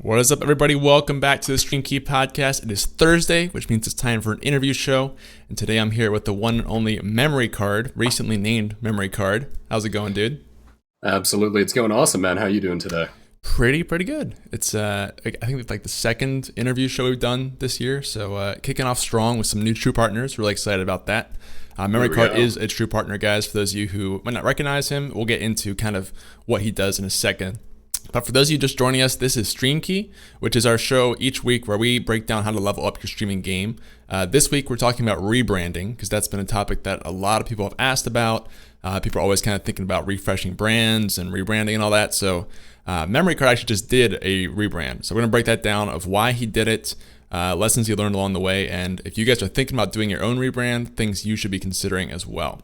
What is up, everybody? Welcome back to the Stream Key Podcast. It is Thursday, which means it's time for an interview show. And today I'm here with the one and only MemoriiCard, recently named MemoriiCard. How's it going, dude? Absolutely. It's going awesome, man. How you doing today? Pretty good. It's I think it's like the second interview show we've done this year. So kicking off strong with some new true partners. Really excited about that. MemoriiCard is a true partner, guys. For those of you who might not recognize him, we'll get into kind of what he does in a second. But for those of you just joining us, this is Stream Key, which is our show each week where we break down how to level up your streaming game. This week, we're talking about rebranding because that's been a topic that a lot of people have asked about. People are always kind of thinking about refreshing brands and rebranding and all that. So MemoriiCard actually just did a rebrand. So we're going to break that down of why he did it, lessons he learned along the way, and if you guys are thinking about doing your own rebrand, things you should be considering as well.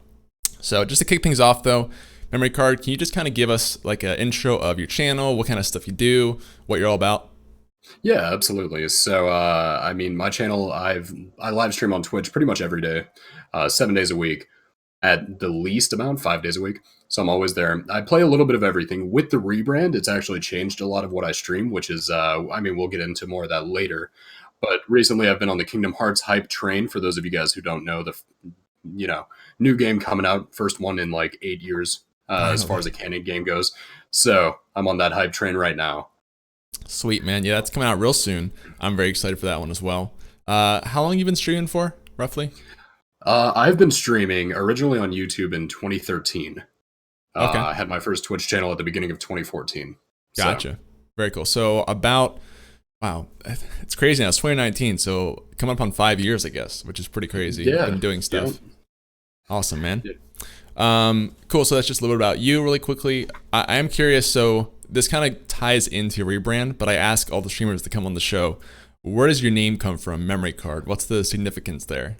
So just to kick things off, though, MemoriiCard, can you just kind of give us like an intro of your channel, what kind of stuff you do, what you're all about? Yeah, absolutely. So, my channel, I live stream on Twitch pretty much every day, 7 days a week, at the least amount, 5 days a week. So I'm always there. I play a little bit of everything. With the rebrand, it's actually changed a lot of what I stream, which is, we'll get into more of that later. But recently I've been on the Kingdom Hearts hype train. For those of you guys who don't know, new game coming out, first one in like 8 years. As far as a canon game goes. So I'm on that hype train right now. Sweet, man. Yeah, that's coming out real soon. I'm very excited for that one as well. How long have you been streaming for, roughly? I've been streaming originally on YouTube in 2013. Okay. I had my first Twitch channel at the beginning of 2014. Gotcha. So. Very cool. So wow, it's crazy now. It's 2019, so coming up on 5 years, I guess, which is pretty crazy. Yeah. You've been doing stuff. Yeah. Awesome, man. Yeah. Cool. So that's just a little bit about you really quickly. I am curious. So this kind of ties into your rebrand, but I ask all the streamers to come on the show, where does your name come from, MemoriiCard? What's the significance there?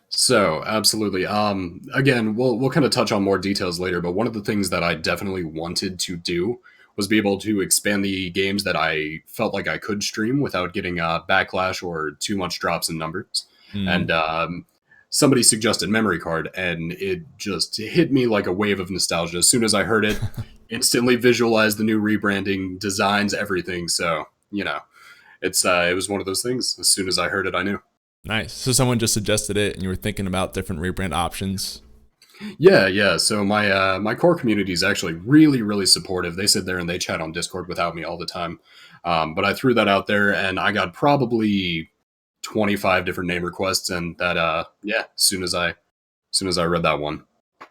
So absolutely. Again, we'll kind of touch on more details later, but one of the things that I definitely wanted to do was be able to expand the games that I felt like I could stream without getting backlash or too much drops in numbers. And, somebody suggested MemoriiCard, and it just hit me like a wave of nostalgia. As soon as I heard it, instantly visualized the new rebranding, designs, everything. So, it was one of those things. As soon as I heard it, I knew. Nice. So someone just suggested it, and you were thinking about different rebrand options. Yeah. So my core community is actually really, really supportive. They sit there and they chat on Discord without me all the time. But I threw that out there, and I got probably 25 different name requests, and that as soon as I read that one.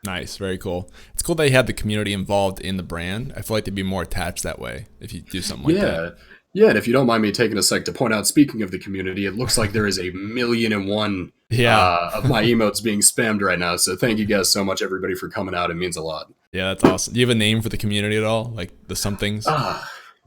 Nice, very cool. It's cool that you have the community involved in the brand. I feel like they'd be more attached that way if you do something like that. Yeah, and if you don't mind me taking a sec to point out, speaking of the community, it looks like there is 1,000,001 of my emotes being spammed right now. So thank you guys so much, everybody, for coming out. It means a lot. Yeah, that's awesome. Do you have a name for the community at all? Like the somethings?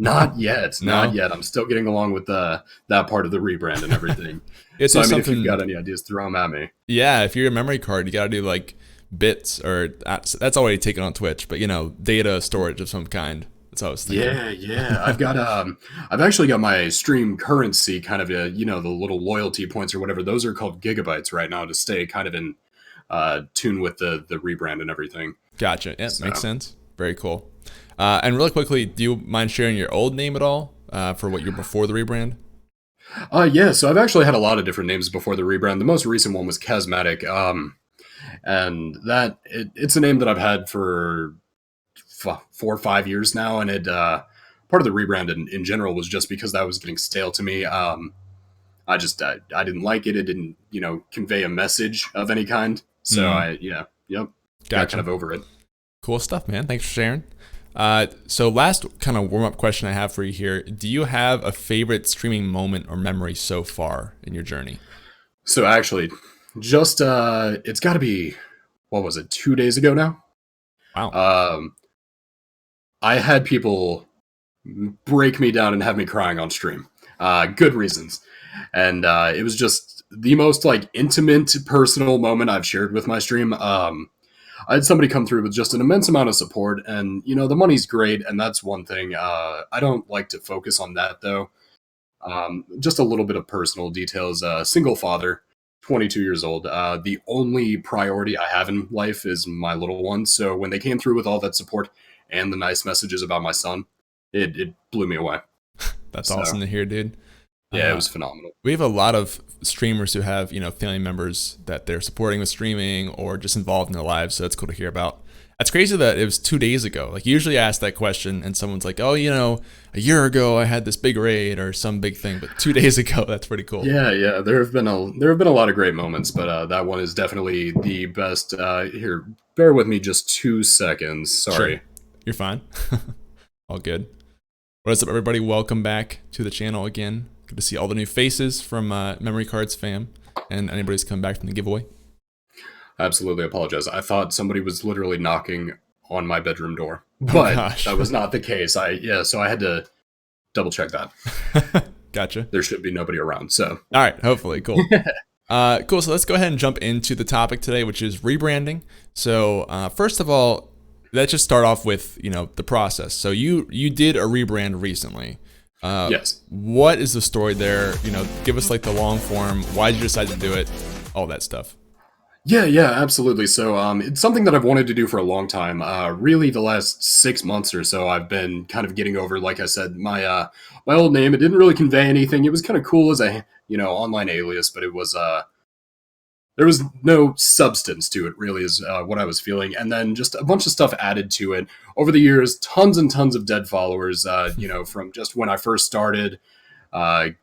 Not yet. No? Not yet. I'm still getting along with that part of the rebrand and everything. If you've got any ideas, throw them at me. Yeah, if you're a MemoriiCard, you got to do like bits, or that's already taken on Twitch, but data storage of some kind. That's what I was thinking. Yeah. I've actually got my stream currency, kind of the little loyalty points or whatever. Those are called gigabytes right now to stay kind of in tune with the rebrand and everything. Gotcha. Yeah, makes sense. Very cool. And really quickly, do you mind sharing your old name at all for what you're before the rebrand? Yeah, so I've actually had a lot of different names before the rebrand. The most recent one was Chasmatic, and it's a name that I've had for 4 or 5 years now, and it part of the rebrand in general was just because that was getting stale to me. I didn't like it. It didn't convey a message of any kind. So Gotcha. Got kind of over it. Cool stuff, man. Thanks for sharing. So last kind of warm-up question I have for you here. Do you have a favorite streaming moment or memory so far in your journey? So actually, just it's got to be, 2 days ago now? Wow. I had people break me down and have me crying on stream. Good reasons. And it was just the most intimate, personal moment I've shared with my stream. I had somebody come through with just an immense amount of support, and the money's great, and that's one thing. I don't like to focus on that though. Just a little bit of personal details. Single father, 22 years old. The only priority I have in life is my little one. So when they came through with all that support and the nice messages about my son, it blew me away. That's So, awesome to hear, dude. yeah, it was phenomenal. We have a lot of streamers who have, family members that they're supporting with streaming or just involved in their lives. So it's cool to hear about. That's crazy that it was 2 days ago. Like usually I ask that question and someone's like, oh, a year ago I had this big raid or some big thing, but 2 days ago, that's pretty cool. Yeah. There have been a lot of great moments, but that one is definitely the best. Here, bear with me just 2 seconds. Sorry. Sure. You're fine. All good. What is up, everybody? Welcome back to the channel again. Good to see all the new faces from MemoriiCard's fam and anybody's come back from the giveaway. Absolutely apologize. I thought somebody was literally knocking on my bedroom door, but that was not the case. So I had to double check that. Gotcha. There should be nobody around. So all right, hopefully, cool. Cool. So let's go ahead and jump into the topic today, which is rebranding. So first of all, let's just start off with the process. So you did a rebrand recently. Yes. What is the story there? Give us like the long form. Why did you decide to do it? All that stuff. Yeah, absolutely. So it's something that I've wanted to do for a long time. Really, the last 6 months or so, I've been kind of getting over, like I said, my old name. It didn't really convey anything. It was kind of cool as a online alias, but it was there was no substance to it, really, is what I was feeling. And then just a bunch of stuff added to it over the years. Tons and tons of dead followers. From just when I first started. Kind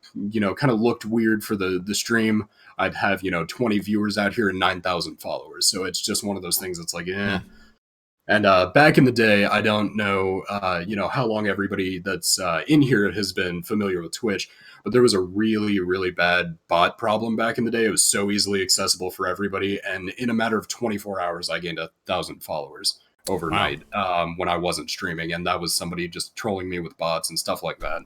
of looked weird for the stream. I'd have 20 viewers out here and 9,000 followers. So it's just one of those things that's like, eh. And back in the day, I don't know, how long everybody that's in here has been familiar with Twitch, but there was a really, really bad bot problem back in the day. It was so easily accessible for everybody, and in a matter of 24 hours, I gained 1,000 followers overnight. Wow. When I wasn't streaming, and that was somebody just trolling me with bots and stuff like that.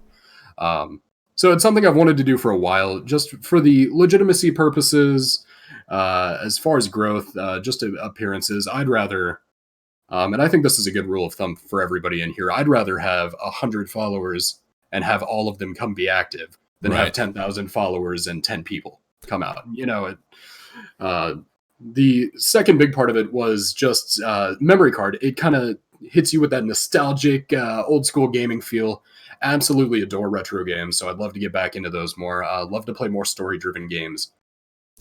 So it's something I've wanted to do for a while, just for the legitimacy purposes. As far as growth, just appearances, I'd rather, and I think this is a good rule of thumb for everybody in here, I'd rather have 100 followers and have all of them come be active than have 10,000 followers and 10 people come out. The second big part of it was just MemoriiCard. It kind of hits you with that nostalgic, old school gaming feel. Absolutely adore retro games, so I'd love to get back into those more. Love to play more story-driven games.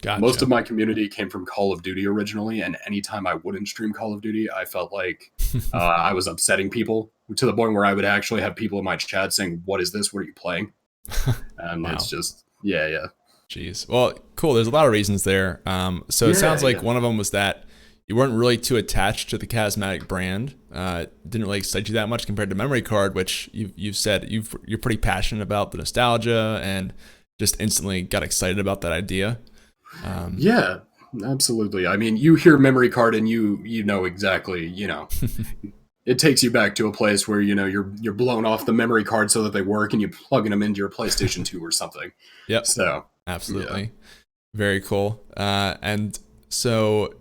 Gotcha. Most of my community came from Call of Duty originally, and anytime I wouldn't stream Call of Duty, I felt like I was upsetting people to the point where I would actually have people in my chat saying, "What is this? What are you playing?" And Wow. It's just, yeah. Jeez. Well, cool. There's a lot of reasons there. So it sounds like one of them was that you weren't really too attached to the Charismatic brand. Didn't really excite you that much compared to MemoriiCard, which you've said you're pretty passionate about the nostalgia and just instantly got excited about that idea. Yeah, absolutely. I mean, you hear MemoriiCard and you know exactly, it takes you back to a place where you're blowing off the memory card so that they work, and you're plugging them into your PlayStation 2 or something. Yep. So absolutely, yeah. Very cool. And so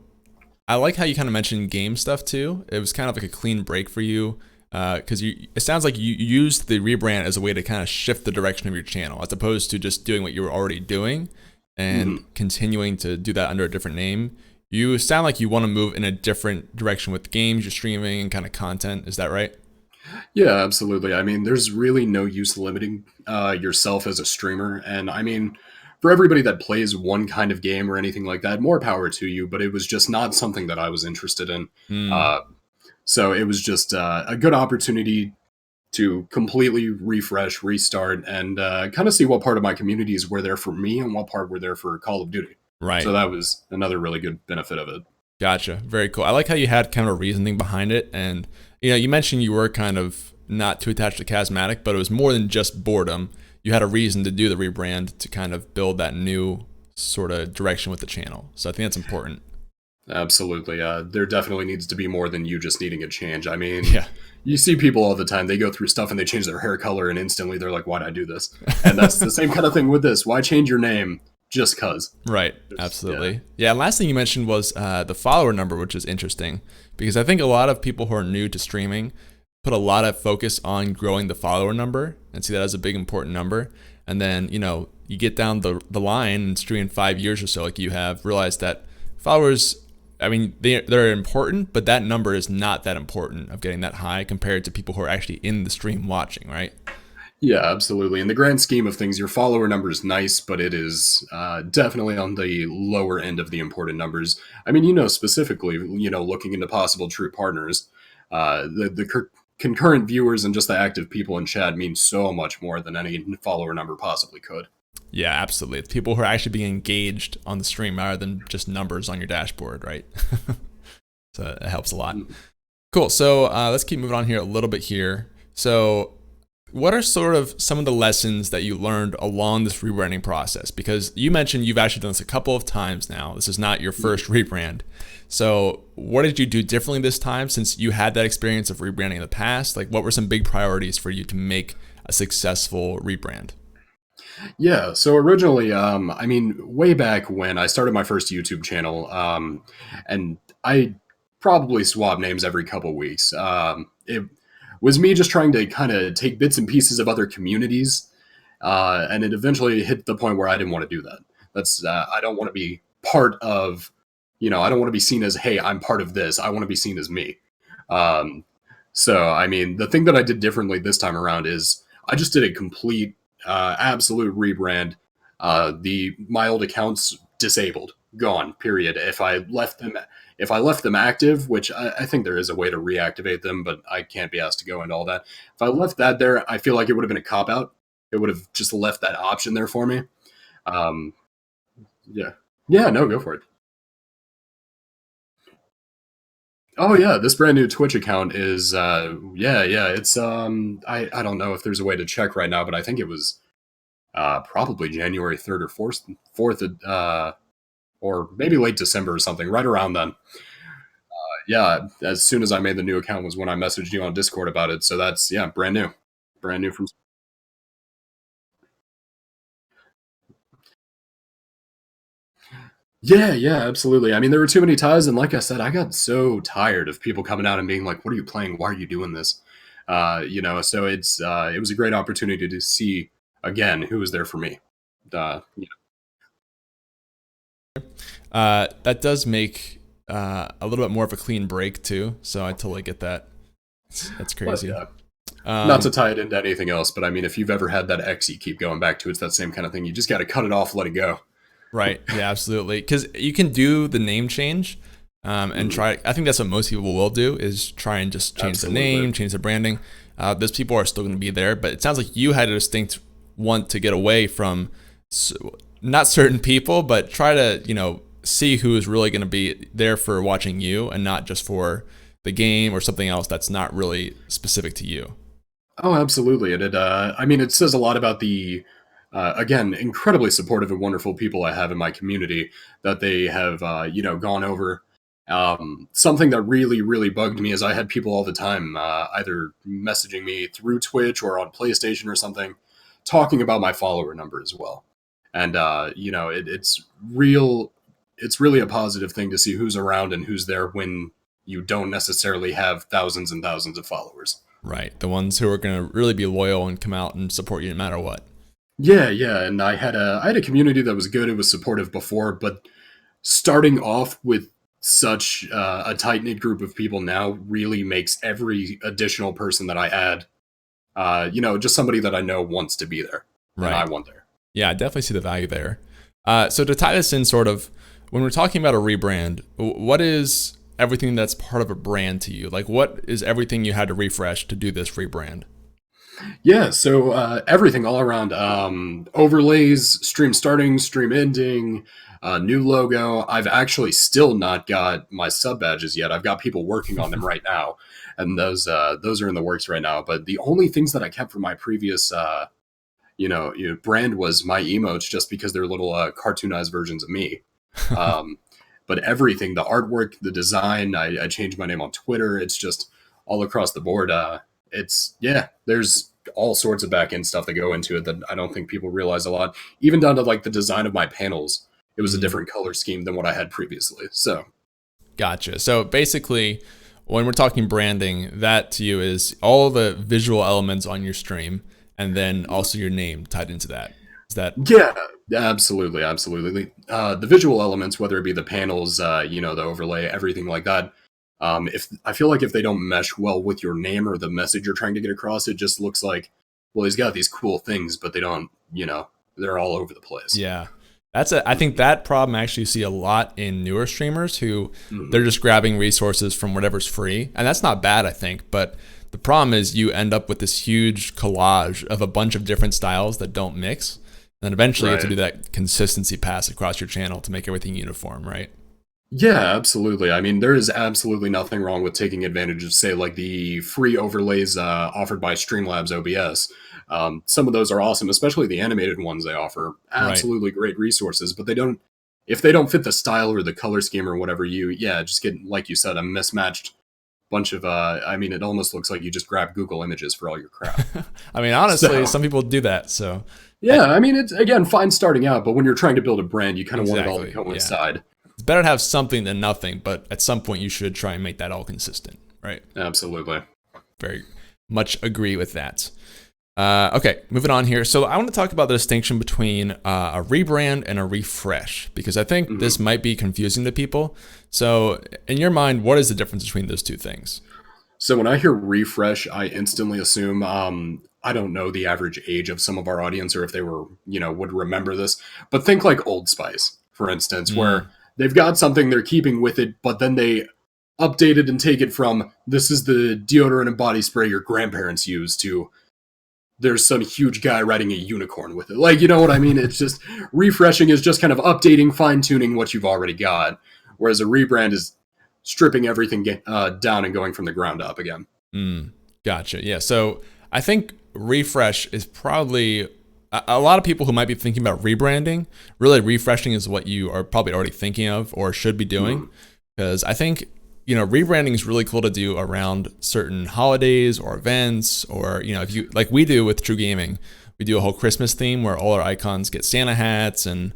I like how you kind of mentioned game stuff too. It was kind of like a clean break for you, because it sounds like you used the rebrand as a way to kind of shift the direction of your channel, as opposed to just doing what you were already doing and continuing to do that under a different name. You sound like you want to move in a different direction with games you're streaming and kind of content. Is that right? Yeah, absolutely. I mean, there's really no use limiting yourself as a streamer. And I mean, for everybody that plays one kind of game or anything like that, more power to you. But it was just not something that I was interested in. So it was just a good opportunity to completely refresh, restart, and kind of see what part of my communities were there for me and what part were there for Call of Duty. Right. So that was another really good benefit of it. Gotcha. Very cool. I like how you had kind of a reasoning behind it. And, you mentioned you were kind of not too attached to Charismatic, but it was more than just boredom. You had a reason to do the rebrand to kind of build that new sort of direction with the channel. So I think that's important. Absolutely. There definitely needs to be more than you just needing a change. I mean, yeah. You see people all the time, they go through stuff and they change their hair color and instantly they're like, why'd I do this? And that's the same kind of thing with this. Why change your name? Just cause. Right. Absolutely. Yeah. Last thing you mentioned was the follower number, which is interesting because I think a lot of people who are new to streaming put a lot of focus on growing the follower number and see that as a big important number. And then, you get down the line and stream 5 years or so, like you have, realized that followers, I mean, they're important, but that number is not that important of getting that high compared to people who are actually in the stream watching, right? Yeah, absolutely. In the grand scheme of things, your follower number is nice, but it is definitely on the lower end of the important numbers. I mean, specifically, looking into possible true partners, the concurrent viewers and just the active people in chat mean so much more than any follower number possibly could. Yeah, absolutely. It's people who are actually being engaged on the stream rather than just numbers on your dashboard, right? So it helps a lot. Mm. Cool. So let's keep moving on here a little bit here. So what are sort of some of the lessons that you learned along this rebranding process? Because you mentioned you've actually done this a couple of times now. This is not your first rebrand. So what did you do differently this time since you had that experience of rebranding in the past? Like what were some big priorities for you to make a successful rebrand? Yeah, so originally, I mean, way back when I started my first YouTube channel, and I probably swap names every couple weeks. It was me just trying to kind of take bits and pieces of other communities, and it eventually hit the point where I didn't want to do that. I don't want to be part of, I don't want to be seen as, hey, I'm part of this. I want to be seen as me. Um, so, I mean, the thing that I did differently this time around is I just did a complete absolute rebrand. My old accounts disabled, gone. Period. If I left them active, which I think there is a way to reactivate them, but I can't be asked to go into all that. If I left that there, I feel like it would have been a cop out. It would have just left that option there for me. Um, yeah, yeah, no, go for it. Oh yeah, this brand new Twitch account is yeah, it's I don't know if there's a way to check right now, but I think it was probably January 3rd or 4th, or maybe late December or something, right around then. Yeah, as soon as I made the new account was when I messaged you on Discord about it. So that's, yeah, brand new from. Yeah, yeah, absolutely. I mean, there were too many ties, and like I said, I got so tired of people coming out and being like, "What are you playing? Why are you doing this?" So it was a great opportunity to see again who was there for me. Yeah. That does make a little bit more of a clean break too. So I totally get that. That's But crazy. yeah, not to tie it into anything else, but I mean, if you've ever had that ex you keep going back to, it's that same kind of thing. You just got to cut it off, let it go. Right. Yeah, absolutely. Because you can do the name change and Mhm. try. I think that's what most people will do is try and just change the Absolutely. name, change the branding. Those people are still going to be there, but it sounds like you had a distinct want to get away from not certain people, but try to see who is really going to be there for watching you and not just for the game or something else that's not really specific to you. Oh, absolutely. I mean, it says a lot about the, again, incredibly supportive and wonderful people I have in my community that they have, gone over. Something that really, really bugged me is I had people all the time, either messaging me through Twitch or on PlayStation or something, talking about my follower number as well. And, it's really a positive thing to see who's around and who's there when you don't necessarily have thousands and thousands of followers. Right. The ones who are going to really be loyal and come out and support you no matter what. Yeah, yeah, and I had a community that was good. It was supportive before, but starting off with such a tight knit group of people now really makes every additional person that I add, just somebody that I know wants to be there, and I Right. want there. Yeah, I definitely see the value there. So to tie this in, sort of, when we're talking about a rebrand, what is everything that's part of a brand to you? Like, what is everything you had to refresh to do this rebrand? Yeah, so everything all around, overlays, stream starting, stream ending, new logo. I've actually still not got my sub badges yet. I've got people working on them right now, and those are in the works right now. But the only things that I kept from my previous brand was my emotes, just because they're little cartoonized versions of me. Um, but everything, the artwork, the design, I changed my name on Twitter. It's just all across the board. There's all sorts of back end stuff that go into it that I don't think people realize a lot. Even down to like the design of my panels, it was a Mhm. different color scheme than what I had previously. So Gotcha. So basically, when we're talking branding, that to you is all the visual elements on your stream, and then also your name tied into that. Is that yeah, absolutely, absolutely. The visual elements, whether it be the panels, the overlay, everything like that. If I feel like if they don't mesh well with your name or the message you're trying to get across, it just looks like well, he's got these cool things, but they don't, they're all over the place. Yeah. I think that problem I actually see a lot in newer streamers who Mhm. they're just grabbing resources from whatever's free. And that's not bad, I think. But the problem is you end up with this huge collage of a bunch of different styles that don't mix. And then eventually you have to do that consistency pass across your channel to make everything uniform, right? Yeah, absolutely. I mean, there is absolutely nothing wrong with taking advantage of, say, like the free overlays offered by Streamlabs OBS. Some of those are awesome, especially the animated ones they offer. Right. Absolutely great resources, but if they don't fit the style or the color scheme or whatever, just get, like you said, a mismatched bunch of, it almost looks like you just grab Google Images for all your crap. I mean, honestly, some people do that. So yeah, I mean, it's, again, fine starting out, but when you're trying to build a brand, you kind of want it all to coincide. Yeah. It's better to have something than nothing, but at some point you should try and make that all consistent, right? Absolutely. Very much agree with that. Okay, moving on here. So I want to talk about the distinction between a rebrand and a refresh, because I think this might be confusing to people. So in your mind, what is the difference between those two things? So when I hear refresh, I instantly assume, I don't know the average age of some of our audience or if they were, would remember this, but think like Old Spice, for instance, where they've got something they're keeping with it, but then they update it and take it from, this is the deodorant and body spray your grandparents used, to there's some huge guy riding a unicorn with it. Like, you know what I mean? It's just, refreshing is just kind of updating, fine-tuning what you've already got, whereas a rebrand is stripping everything down and going from the ground up again. Gotcha. Yeah. So I think refresh is probably a lot of people who might be thinking about rebranding. Really, refreshing is what you are probably already thinking of or should be doing, because I think rebranding is really cool to do around certain holidays or events, or if you like we do with TRUgaming, we do a whole Christmas theme where all our icons get Santa hats and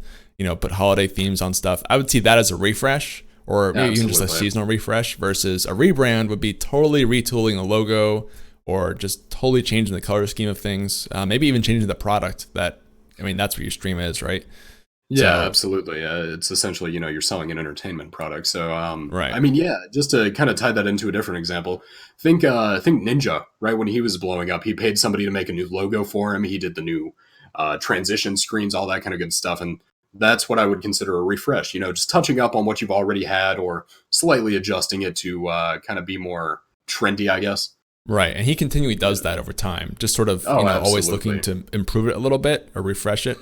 put holiday themes on stuff. I would see that as a refresh. Or maybe even just a seasonal refresh, versus a rebrand would be totally retooling the logo or just totally changing the color scheme of things. Maybe even changing the product. That's what your stream is, right? Yeah, absolutely. It's essentially, you're selling an entertainment product. So, right. I mean, yeah, just to kind of tie that into a different example, think Ninja, right? When he was blowing up, he paid somebody to make a new logo for him. He did the new transition screens, all that kind of good stuff. And that's what I would consider a refresh, just touching up on what you've already had or slightly adjusting it to kind of be more trendy, I guess. Right. And he continually does that over time, just sort of, always looking to improve it a little bit or refresh it.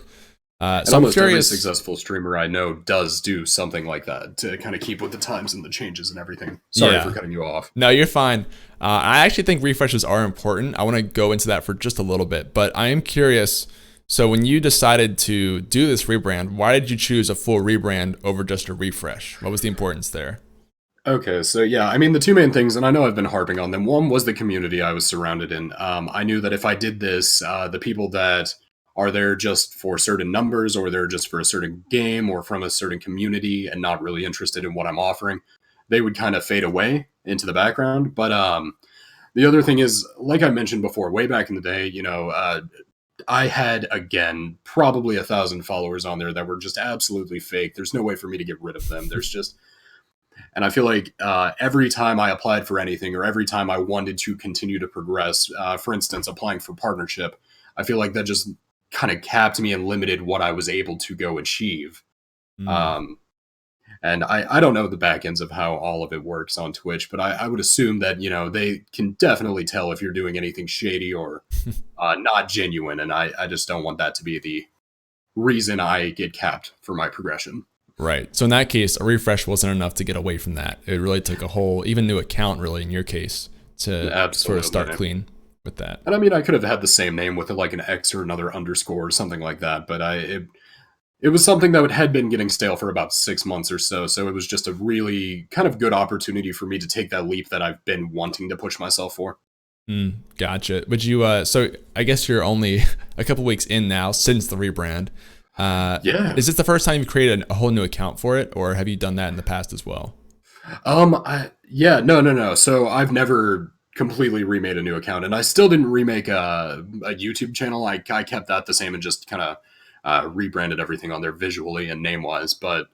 So I'm curious. Every successful streamer I know does do something like that to kind of keep with the times and the changes and everything. Sorry for cutting you off. No, you're fine. I actually think refreshes are important. I want to go into that for just a little bit, but I am curious. So when you decided to do this rebrand, why did you choose a full rebrand over just a refresh? What was the importance there? Okay, so yeah, the two main things, and I know I've been harping on them. One was the community I was surrounded in. I knew that if I did this, the people that are there just for certain numbers, or they're just for a certain game or from a certain community and not really interested in what I'm offering, they would kind of fade away into the background. But the other thing is, like I mentioned before, way back in the day, I had, again, probably 1,000 followers on there that were just absolutely fake. There's no way for me to get rid of them. And I feel like every time I applied for anything, or every time I wanted to continue to progress, for instance, applying for partnership, I feel like that just kind of capped me and limited what I was able to go achieve. And I don't know the back ends of how all of it works on Twitch, but I would assume that, they can definitely tell if you're doing anything shady or not genuine. And I just don't want that to be the reason I get capped for my progression. Right. So in that case, a refresh wasn't enough to get away from that. It really took a whole, even new account, really, in your case, to sort of start clean with that. And I could have had the same name with like an X or another underscore or something like that, but it was something that had been getting stale for about 6 months or so. So it was just a really kind of good opportunity for me to take that leap that I've been wanting to push myself for. Gotcha. Would you, so I guess you're only a couple weeks in now since the rebrand. Yeah. Is this the first time you've created a whole new account for it, or have you done that in the past as well? No. So I've never completely remade a new account, and I still didn't remake a YouTube channel. I kept that the same and just kind of rebranded everything on there visually and name-wise, but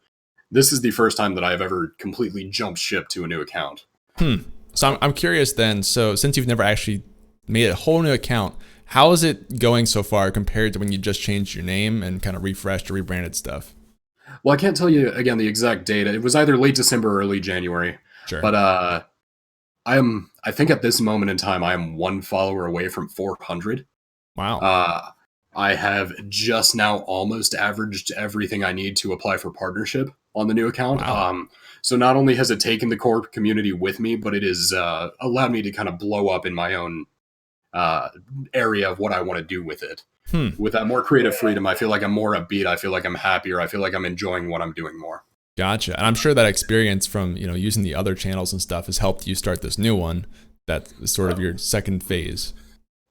this is the first time that I've ever completely jumped ship to a new account. So I'm curious then, so since you've never actually made a whole new account, how is it going so far compared to when you just changed your name and kind of refreshed or rebranded stuff? Well, I can't tell you again the exact date. It was either late December or early January. Sure. But I think at this moment in time, I am one follower away from 400. Wow. I have just now almost averaged everything I need to apply for partnership on the new account. Wow. So not only has it taken the core community with me, but it has allowed me to kind of blow up in my own area of what I want to do with it. With that more creative freedom, I feel like I'm more upbeat. I feel like I'm happier. I feel like I'm enjoying what I'm doing more. Gotcha. And I'm sure that experience from, using the other channels and stuff has helped you start this new one. That's sort of your second phase.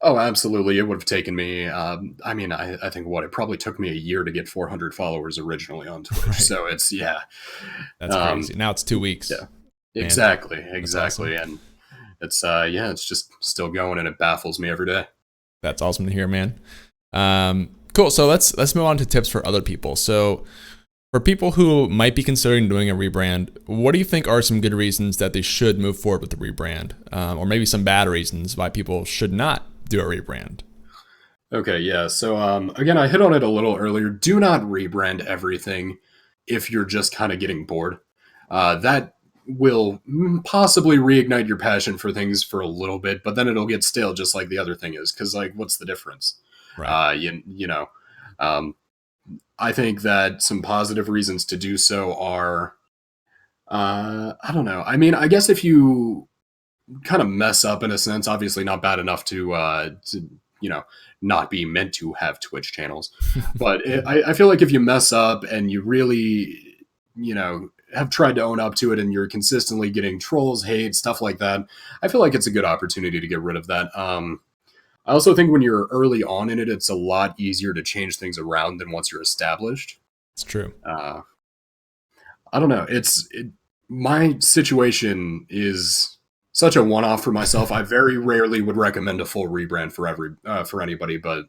Oh, absolutely. It would have taken me, I think it probably took me a year to get 400 followers originally on Twitch. Right. So it's, That's crazy. Now it's 2 weeks. Yeah, exactly. Awesome. And it's, it's just still going, and it baffles me every day. That's awesome to hear, man. Cool. So let's move on to tips for other people. So for people who might be considering doing a rebrand, what do you think are some good reasons that they should move forward with the rebrand? Or maybe some bad reasons why people should not do a rebrand? Okay, yeah. So again, I hit on it a little earlier. Do not rebrand everything if you're just kind of getting bored. That will possibly reignite your passion for things for a little bit, but then it'll get stale just like the other thing is. Because what's the difference? Right. I think that some positive reasons to do so are, I don't know. I mean, I guess if you kind of mess up in a sense, obviously not bad enough to not be meant to have Twitch channels, but I feel like if you mess up and you really, have tried to own up to it and you're consistently getting trolls, hate, stuff like that, I feel like it's a good opportunity to get rid of that. I also think when you're early on in it, it's a lot easier to change things around than once you're established. It's true. I don't know. My situation is such a one-off for myself. I very rarely would recommend a full rebrand for anybody, but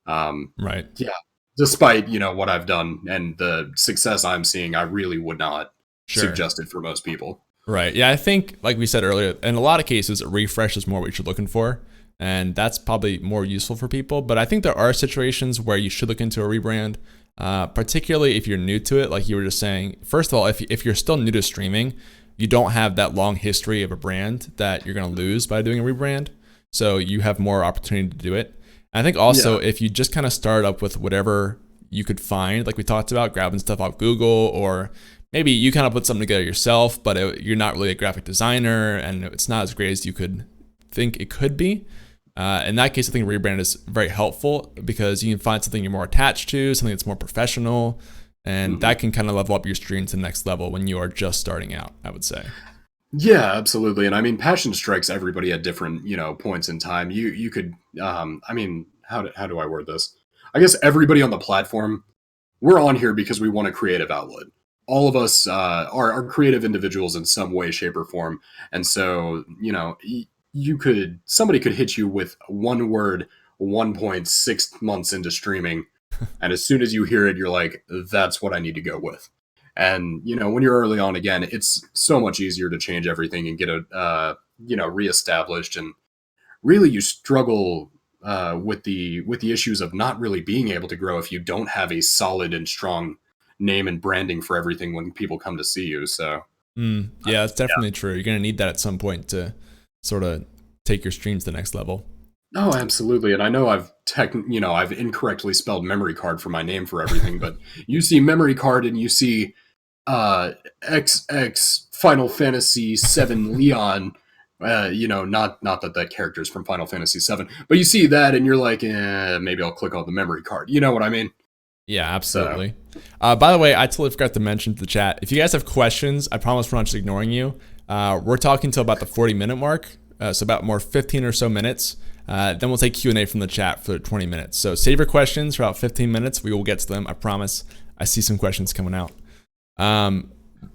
right. Yeah. Despite what I've done and the success I'm seeing, I really would not suggest it for most people. Right. Yeah, I think like we said earlier, in a lot of cases, a refresh is more what you're looking for. And that's probably more useful for people. But I think there are situations where you should look into a rebrand, particularly if you're new to it. Like you were just saying, first of all, if you're still new to streaming, you don't have that long history of a brand that you're going to lose by doing a rebrand. So you have more opportunity to do it. And I think also if you just kind of start up with whatever you could find, like we talked about, grabbing stuff off Google, or maybe you kind of put something together yourself, but you're not really a graphic designer and it's not as great as you could think it could be. In that case, I think rebrand is very helpful because you can find something you're more attached to, something that's more professional, and that can kind of level up your stream to the next level when you are just starting out, I would say. Yeah, absolutely. And I mean, passion strikes everybody at different, points in time. You could, how do I word this? I guess everybody on the platform, we're on here because we want a creative outlet. All of us are creative individuals in some way, shape, or form. And so, somebody could hit you with one word 1.6 months into streaming, and as soon as you hear it, you're like, that's what I need to go with. And when you're early on, again, it's so much easier to change everything and get it reestablished. And really, you struggle with the issues of not really being able to grow if you don't have a solid and strong name and branding for everything when people come to see you. So yeah, that's definitely true. You're gonna need that at some point to sort of take your streams to the next level. Oh, absolutely. And I know I've incorrectly spelled MemoriiCard for my name for everything, but you see MemoriiCard and you see XX Final Fantasy 7 Leon, not that character's from Final Fantasy 7, but you see that and you're like, maybe I'll click on the MemoriiCard. You know what I mean? Yeah, absolutely. So. By the way, I totally forgot to mention to the chat, if you guys have questions, I promise we're not just ignoring you. We're talking till about the 40-minute mark. So about more 15 or so minutes. Then we'll take Q&A from the chat for 20 minutes. So save your questions for about 15 minutes. We will get to them. I promise. I see some questions coming out.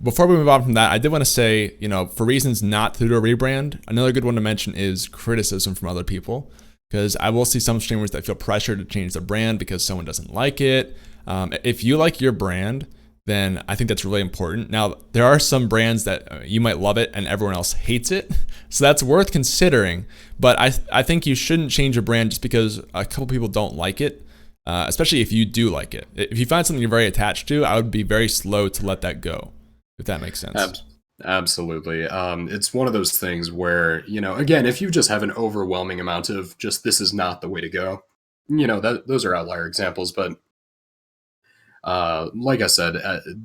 Before we move on from that, I did want to say, for reasons not to do a rebrand, another good one to mention is criticism from other people. Because I will see some streamers that feel pressured to change their brand because someone doesn't like it. If you like your brand, then I think that's really important. Now, there are some brands that you might love it and everyone else hates it. So that's worth considering. But I think you shouldn't change a brand just because a couple people don't like it, especially if you do like it. If you find something you're very attached to, I would be very slow to let that go, if that makes sense. Absolutely. It's one of those things where, again, if you just have an overwhelming amount of just this is not the way to go, those are outlier examples. But like I said,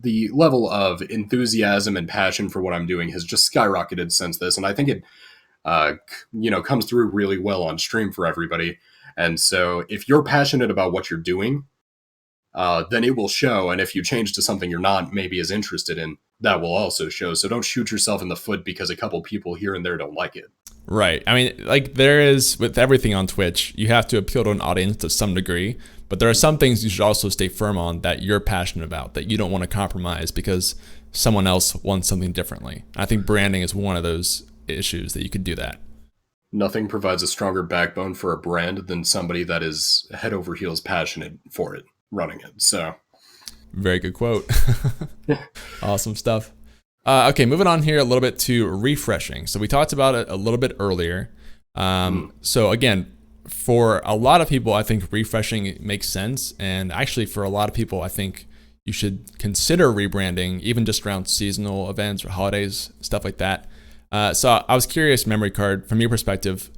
the level of enthusiasm and passion for what I'm doing has just skyrocketed since this. And I think it, comes through really well on stream for everybody. And so if you're passionate about what you're doing, then it will show. And if you change to something you're not maybe as interested in, that will also show. So don't shoot yourself in the foot because a couple people here and there don't like it. Right. I mean, like there is with everything on Twitch, you have to appeal to an audience to some degree, but there are some things you should also stay firm on that you're passionate about, that you don't want to compromise because someone else wants something differently. I think branding is one of those issues that you could do that. Nothing provides a stronger backbone for a brand than somebody that is head over heels passionate for it, running it. So very good quote. Awesome stuff. Okay, moving on here a little bit to refreshing. So we talked about it a little bit earlier. So again, for a lot of people, I think refreshing makes sense. And actually for a lot of people, I think you should consider rebranding, even just around seasonal events or holidays, stuff like that. So I was curious, MemoriiCard, from your perspective,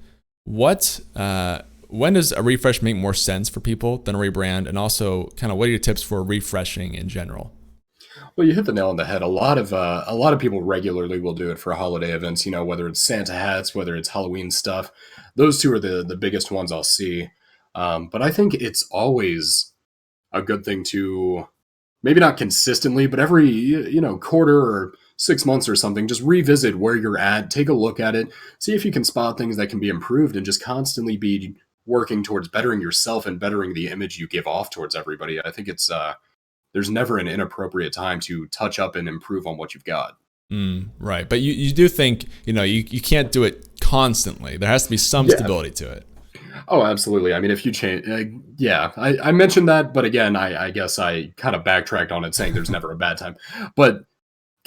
when does a refresh make more sense for people than a rebrand? And also kind of what are your tips for refreshing in general? Well, you hit the nail on the head. A lot of people regularly will do it for holiday events, whether it's Santa hats, whether it's Halloween stuff. Those two are the biggest ones I'll see. But I think it's always a good thing to maybe not consistently, but every, quarter or 6 months or something, just revisit where you're at, take a look at it, see if you can spot things that can be improved, and just constantly be working towards bettering yourself and bettering the image you give off towards everybody. I think it's there's never an inappropriate time to touch up and improve on what you've got. Right. But you do think, you can't do it constantly. There has to be some stability to it. Oh, absolutely. I mean, if you change, I mentioned that, but again, I guess I kind of backtracked on it saying there's never a bad time. But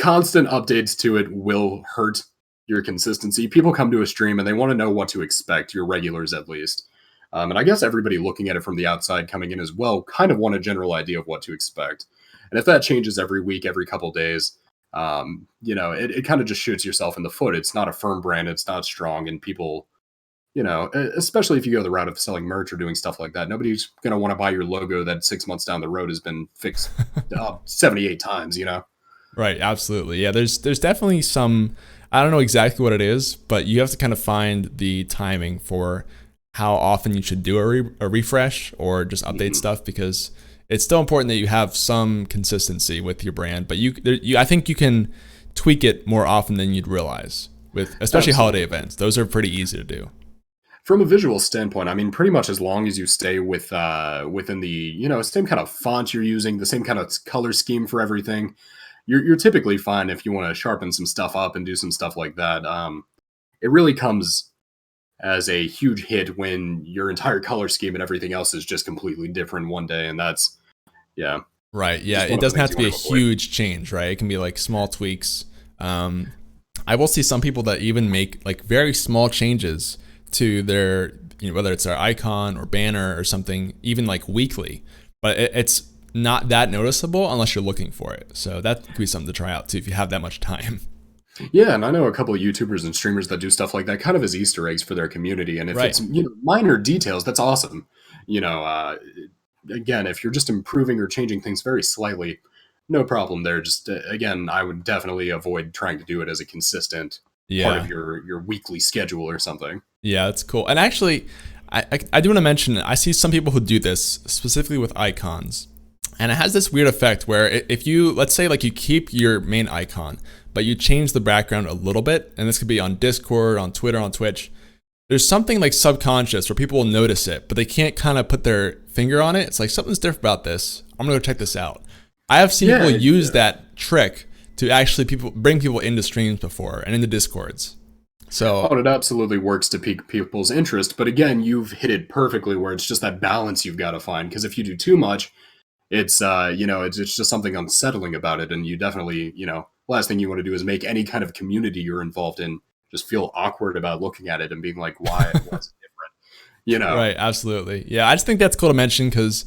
constant updates to it will hurt your consistency. People come to a stream and they want to know what to expect, your regulars at least. And I guess everybody looking at it from the outside coming in as well kind of want a general idea of what to expect. And if that changes every week, every couple days, it kind of just shoots yourself in the foot. It's not a firm brand. It's not strong. And people, especially if you go the route of selling merch or doing stuff like that, nobody's going to want to buy your logo that 6 months down the road has been fixed 78 times, Right. Absolutely. Yeah. There's definitely some, I don't know exactly what it is, but you have to kind of find the timing for how often you should do a refresh or just update stuff, because it's still important that you have some consistency with your brand, but I think you can tweak it more often than you'd realize with, especially holiday events. Those are pretty easy to do. From a visual standpoint, I mean, pretty much as long as you stay with within the same kind of font you're using, the same kind of color scheme for everything, you're typically fine. If you want to sharpen some stuff up and do some stuff like that, it really comes as a huge hit when your entire color scheme and everything else is just completely different one day, and that's right. Yeah, it doesn't have to be a huge change, right? It can be like small tweaks. I will see some people that even make like very small changes to their, whether it's their icon or banner or something, even like weekly, but it's not that noticeable unless you're looking for it. So that could be something to try out too if you have that much time. Yeah, and I know a couple of YouTubers and streamers that do stuff like that kind of as Easter eggs for their community. And if it's minor details, that's awesome. Again, if you're just improving or changing things very slightly, no problem there. Just again, I would definitely avoid trying to do it as a consistent part of your weekly schedule or something. Yeah, that's cool. And actually, I do want to mention, I see some people who do this specifically with icons. And it has this weird effect where if you, let's say like you keep your main icon, but you change the background a little bit, and this could be on Discord, on Twitter, on Twitch, there's something like subconscious where people will notice it, but they can't kind of put their finger on it. It's like, something's different about this. I'm going to go check this out. I have seen people use that trick to actually bring people into streams before and into Discords. So it absolutely works to pique people's interest. But again, you've hit it perfectly where it's just that balance you've got to find. Because if you do too much, It's it's just something unsettling about it, and you definitely, last thing you want to do is make any kind of community you're involved in just feel awkward about looking at it and being like, why was it different? Right, absolutely. Yeah, I just think that's cool to mention because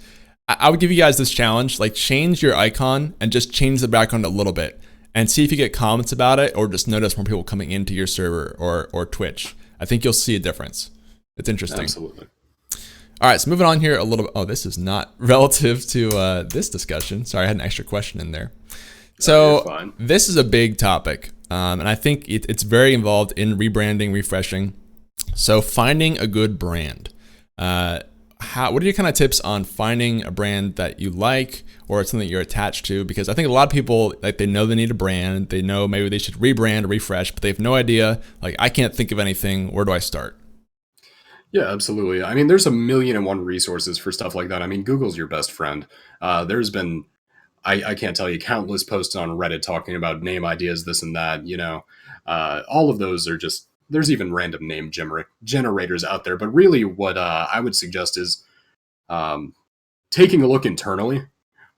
I would give you guys this challenge, like change your icon and just change the background a little bit and see if you get comments about it or just notice more people coming into your server or Twitch. I think you'll see a difference. It's interesting. Absolutely. All right, so moving on here a little bit. Oh, this is not relative to this discussion. Sorry, I had an extra question in there. So this is a big topic, and I think it's very involved in rebranding, refreshing. So finding a good brand. What are your kind of tips on finding a brand that you like or something that you're attached to? Because I think a lot of people, like, they know they need a brand. They know maybe they should rebrand or refresh, but they have no idea. Like, I can't think of anything. Where do I start? Yeah, absolutely. I mean, there's a million and one resources for stuff like that. I mean, Google's your best friend. There's been, I can't tell you, countless posts on Reddit talking about name ideas, this and that. All of those are just, there's even random name generators out there. But really, what I would suggest is taking a look internally.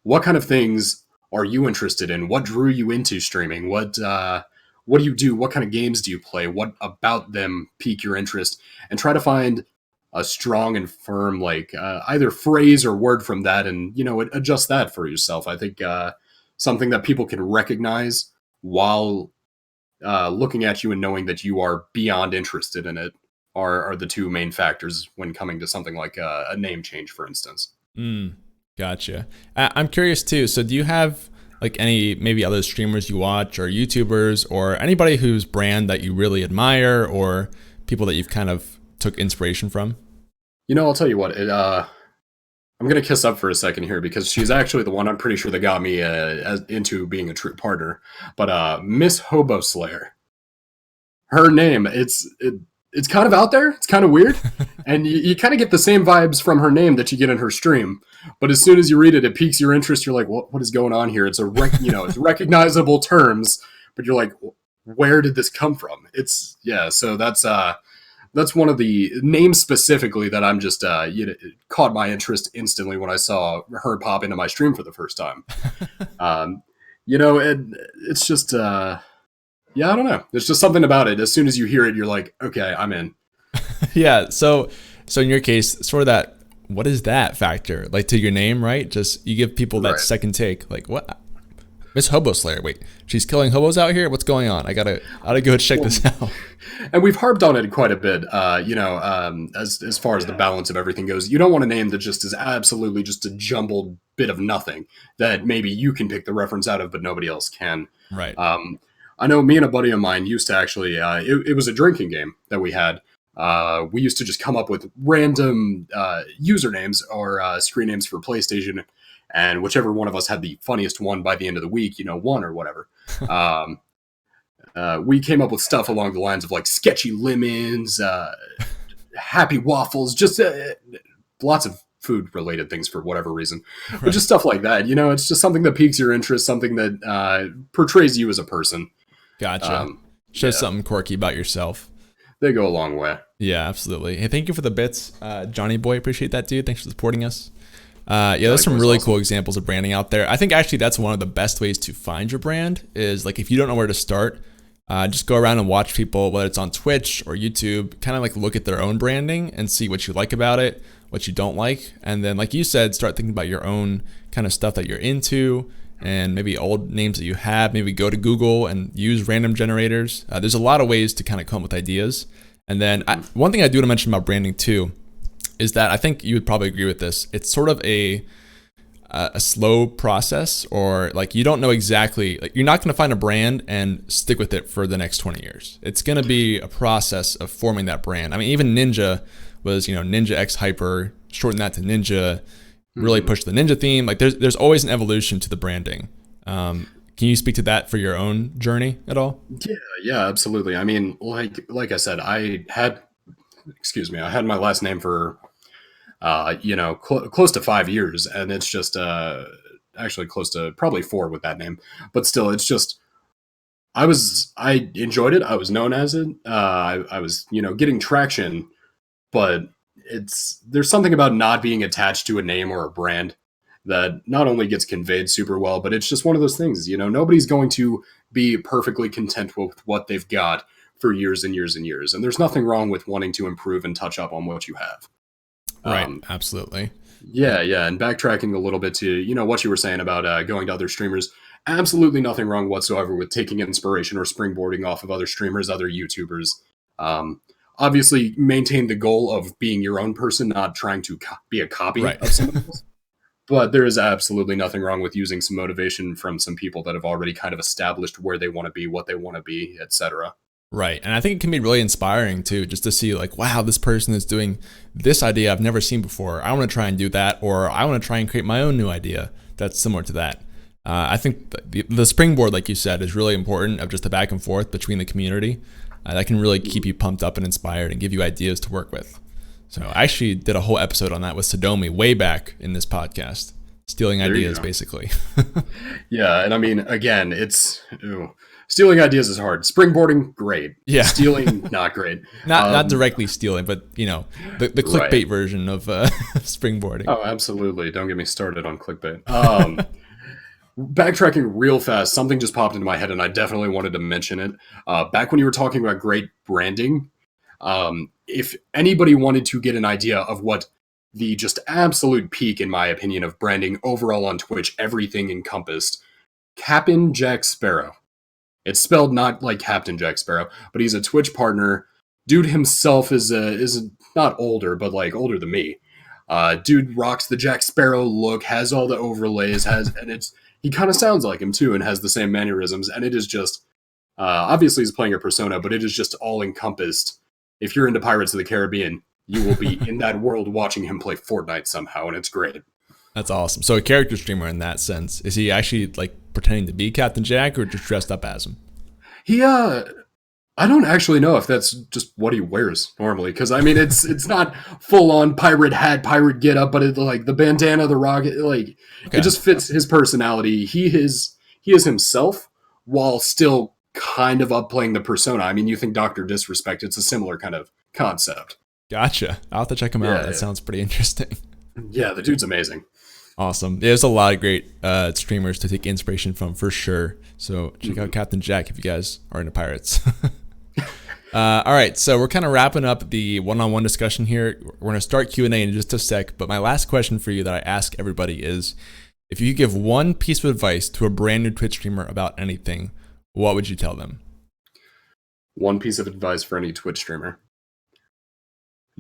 What kind of things are you interested in? What drew you into streaming? What do you do? What kind of games do you play? What about them pique your interest? And try to find a strong and firm, like either phrase or word from that, and adjust that for yourself. I think something that people can recognize while looking at you and knowing that you are beyond interested in it are the two main factors when coming to something like a name change, for instance. Gotcha. I'm curious too. So do you have like any maybe other streamers you watch or YouTubers or anybody whose brand that you really admire or people that you've kind of took inspiration from? I'll tell you what, I'm going to kiss up for a second here because she's actually the one I'm pretty sure that got me into being a true partner. But Miss Hobo Slayer, her name, it's kind of out there. It's kind of weird. And you kind of get the same vibes from her name that you get in her stream. But as soon as you read it, it piques your interest. You're like, what is going on here? It's it's recognizable terms, but you're like, where did this come from? So that's one of the names specifically that I'm just, caught my interest instantly when I saw her pop into my stream for the first time. It's just, I don't know. There's just something about it. As soon as you hear it, you're like, okay, I'm in. Yeah. So in your case, sort of that, what is that factor? Like to your name, right? Just you give people that second take. Like, what? Miss Hobo Slayer. Wait, she's killing hobos out here? What's going on? I gotta go check this out. And we've harped on it quite a bit. As far as the balance of everything goes, you don't want a name that just is absolutely just a jumbled bit of nothing that maybe you can pick the reference out of, but nobody else can. Right. I know me and a buddy of mine used to actually, it was a drinking game that we had. We used to just come up with random usernames or screen names for PlayStation, and whichever one of us had the funniest one by the end of the week, won or whatever. We came up with stuff along the lines of like Sketchy Lemons, Happy Waffles, just lots of food-related things for whatever reason. Right. But just stuff like that. It's just something that piques your interest, something that portrays you as a person. Gotcha. Shows something quirky about yourself. They go a long way. Yeah, absolutely. Hey, thank you for the bits, Johnny Boy. Appreciate that, dude. Thanks for supporting us. There's some really cool examples of branding out there. I think actually that's one of the best ways to find your brand is like if you don't know where to start, just go around and watch people, whether it's on Twitch or YouTube, kind of like look at their own branding and see what you like about it, what you don't like. And then, like you said, start thinking about your own kind of stuff that you're into and maybe old names that you have. Maybe go to Google and use random generators. There's a lot of ways to kind of come up with ideas. And then one thing I do want to mention about branding too is that I think you would probably agree with this. It's sort of a slow process, or like you don't know exactly, like you're not going to find a brand and stick with it for the next 20 years. It's going to be a process of forming that brand. I mean, even Ninja was, Ninja X Hyper, shorten that to Ninja, really push the Ninja theme. Like there's always an evolution to the branding. Can you speak to that for your own journey at all? Yeah, absolutely. I mean, like I said, I had my last name for, close to 5 years, and it's just, actually close to probably 4 with that name, but still, it's just, I enjoyed it. I was known as it. I was, getting traction, but there's something about not being attached to a name or a brand that not only gets conveyed super well, but it's just one of those things, nobody's going to be perfectly content with what they've got for years and years and years. And there's nothing wrong with wanting to improve and touch up on what you have. Right. Absolutely. Yeah. And backtracking a little bit to, what you were saying about going to other streamers, absolutely nothing wrong whatsoever with taking inspiration or springboarding off of other streamers, other YouTubers. Obviously maintain the goal of being your own person, not trying to be a copy of someone else. But there is absolutely nothing wrong with using some motivation from some people that have already kind of established where they want to be, what they want to be, etc. Right. And I think it can be really inspiring too, just to see like, wow, this person is doing this idea I've never seen before. I want to try and do that, or I want to try and create my own new idea that's similar to that. I think the springboard, like you said, is really important, of just the back and forth between the community. That can really keep you pumped up and inspired and give you ideas to work with. So I actually did a whole episode on that with Sodomi way back in this podcast, stealing ideas basically. Yeah, and I mean, again, stealing ideas is hard. Springboarding, great. Yeah. Stealing, not great. Not directly stealing, but the clickbait version of springboarding. Oh, absolutely. Don't get me started on clickbait. Backtracking real fast, something just popped into my head and I definitely wanted to mention it. Back when you were talking about great branding, if anybody wanted to get an idea of what the just absolute peak, in my opinion, of branding overall on Twitch, everything encompassed, Captain Jack Sparrow. It's spelled not like Captain Jack Sparrow, but he's a Twitch partner. Dude himself is not older, but like older than me. Dude rocks the Jack Sparrow look, has all the overlays, he kind of sounds like him too, and has the same mannerisms. And it is just, obviously he's playing a persona, but it is just all encompassed. If you're into Pirates of the Caribbean, you will be in that world watching him play Fortnite somehow, and it's great. That's awesome. So a character streamer in that sense. Is he actually like pretending to be Captain Jack, or just dressed up as him? I don't actually know if that's just what he wears normally, because I mean it's not full on pirate hat, pirate get up, but it, like the bandana, the rocket, like it just fits his personality. He is himself while still kind of upplaying the persona. I mean, you think Dr. Disrespect, it's a similar kind of concept. Gotcha. I'll have to check him out. That sounds pretty interesting. Yeah, the dude's amazing. Awesome. There's a lot of great streamers to take inspiration from, for sure. So check out Captain Jack if you guys are into pirates. All right, so we're kind of wrapping up the one-on-one discussion here. We're going to start Q&A in just a sec, but my last question for you that I ask everybody is, if you could give one piece of advice to a brand new Twitch streamer about anything, what would you tell them? One piece of advice for any Twitch streamer.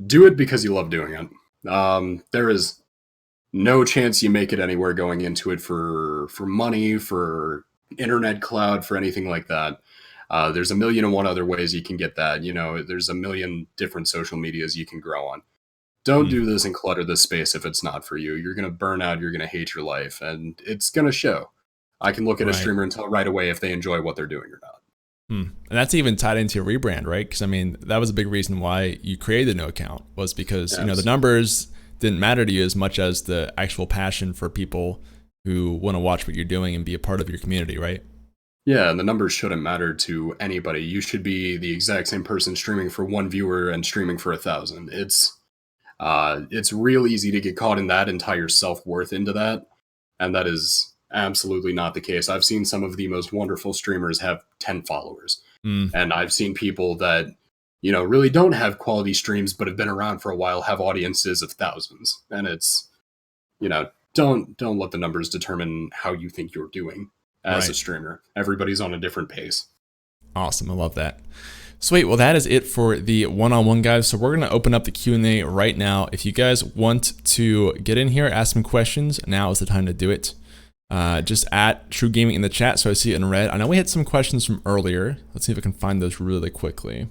Do it because you love doing it. There is no chance you make it anywhere going into it for money, for internet cloud, for anything like that. There's a million and one other ways you can get that. There's a million different social medias you can grow on. Don't do this and clutter this space if it's not for you. You're going to burn out. You're going to hate your life, and it's going to show. I can look at a streamer and tell right away if they enjoy what they're doing or not. And that's even tied into your rebrand, right? Because I mean, that was a big reason why you created a new account, was because the numbers didn't matter to you as much as the actual passion for people who want to watch what you're doing and be a part of your community, right? Yeah, and the numbers shouldn't matter to anybody. You should be the exact same person streaming for one viewer and streaming for 1,000. It's real easy to get caught in that and tie your self-worth into that, and that is absolutely not the case. I've seen some of the most wonderful streamers have 10 followers, and I've seen people that really don't have quality streams but have been around for a while have audiences of thousands, and it's don't let the numbers determine how you think you're doing as a streamer. Everybody's on a different pace. Awesome. I love that. Sweet. Well, that is it for the one-on-one, guys. So we're going to open up the Q&A right now. If you guys want to get in here, ask some questions, now is the time to do it. Just at TRUgaming in the chat so I see it in red. I know we had some questions from earlier. Let's see if I can find those really quickly.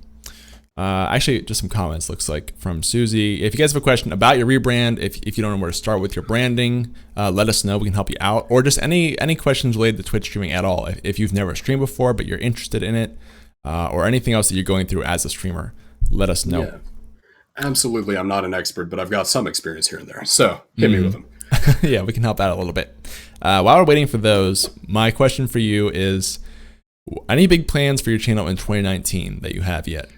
Actually, just some comments, looks like, from Susie. If you guys have a question about your rebrand, if you don't know where to start with your branding, let us know. We can help you out. Or just any questions related to Twitch streaming at all. If you've never streamed before but you're interested in it, or anything else that you're going through as a streamer, let us know. Yeah, absolutely. I'm not an expert, but I've got some experience here and there. So hit me with them. Yeah, we can help out a little bit. While we're waiting for those, my question for you is, any big plans for your channel in 2019 that you have yet?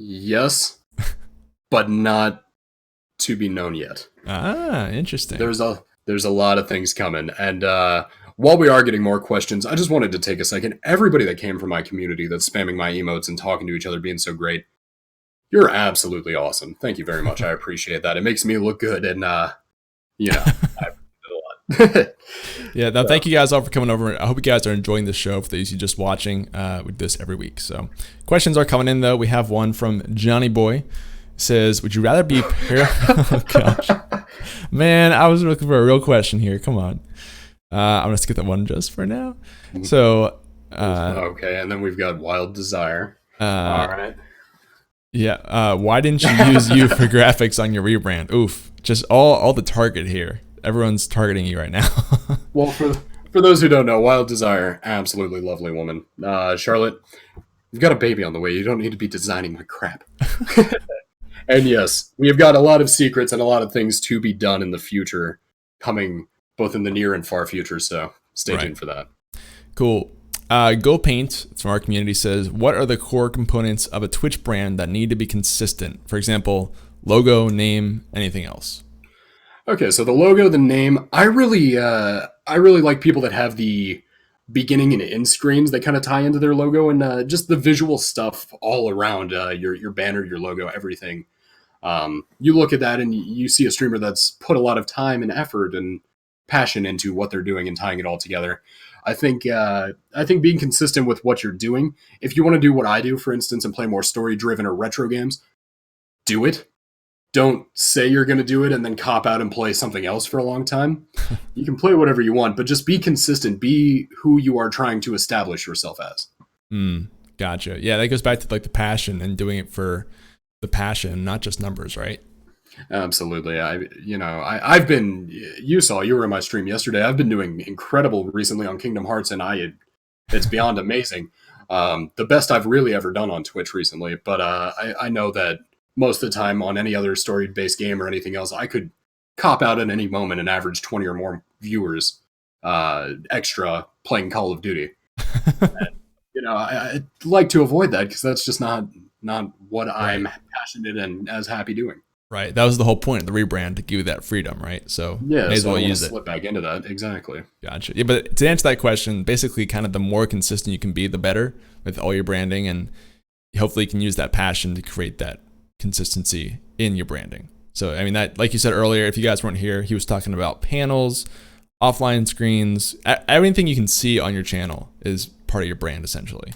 Yes, but not to be known yet. Interesting. There's a lot of things coming, and while we are getting more questions, I just wanted to take a second. Everybody that came from my community that's spamming my emotes and talking to each other, being so great, you're absolutely awesome. Thank you very much. I appreciate that. It makes me look good, and I appreciate it a lot. Yeah, no, thank you guys all for coming over. I hope you guys are enjoying the show. For those of you just watching, we do this every week. So questions are coming in, though. We have one from Johnny Boy. Says, would you rather be oh gosh, man, I was looking for a real question here. Come on. I'm going to skip that one just for now. So okay, and then we've got Wild Desire. All right. Yeah, why didn't you use you for graphics on your rebrand? Oof, just all the target here. Everyone's targeting you right now. Well, for those who don't know, Wild Desire, absolutely lovely woman. Charlotte, you've got a baby on the way. You don't need to be designing my crap. And yes, we have got a lot of secrets and a lot of things to be done in the future, coming both in the near and far future. So stay tuned for that. Cool. Go Paint from our community says, what are the core components of a Twitch brand that need to be consistent? For example, logo, name, anything else? Okay, so the logo, the name, I really like people that have the beginning and end screens that kind of tie into their logo, and just the visual stuff all around your banner, your logo, everything. You look at that and you see a streamer that's put a lot of time and effort and passion into what they're doing and tying it all together. I think being consistent with what you're doing, if you want to do what I do, for instance, and play more story-driven or retro games, do it. Don't say you're going to do it and then cop out and play something else for a long time. You can play whatever you want, but just be consistent. Be who you are trying to establish yourself as. Gotcha. Yeah, that goes back to like the passion and doing it for the passion, not just numbers, right? Absolutely. I've been, you were in my stream yesterday. I've been doing incredible recently on Kingdom Hearts, and it's beyond amazing. The best I've really ever done on Twitch recently, but I know that most of the time on any other story-based game or anything else, I could cop out at any moment and average 20 or more viewers extra playing Call of Duty. And, I like to avoid that because that's just not what I'm passionate and as happy doing. Right. That was the whole point of the rebrand, to give you that freedom, right? So yeah, may as well use it. Slip back into that. Exactly. Gotcha. Yeah, but to answer that question, basically kind of the more consistent you can be, the better with all your branding, and hopefully you can use that passion to create that consistency in your branding. So, I mean, that, like you said earlier, if you guys weren't here, he was talking about panels, offline screens, everything you can see on your channel is part of your brand, essentially.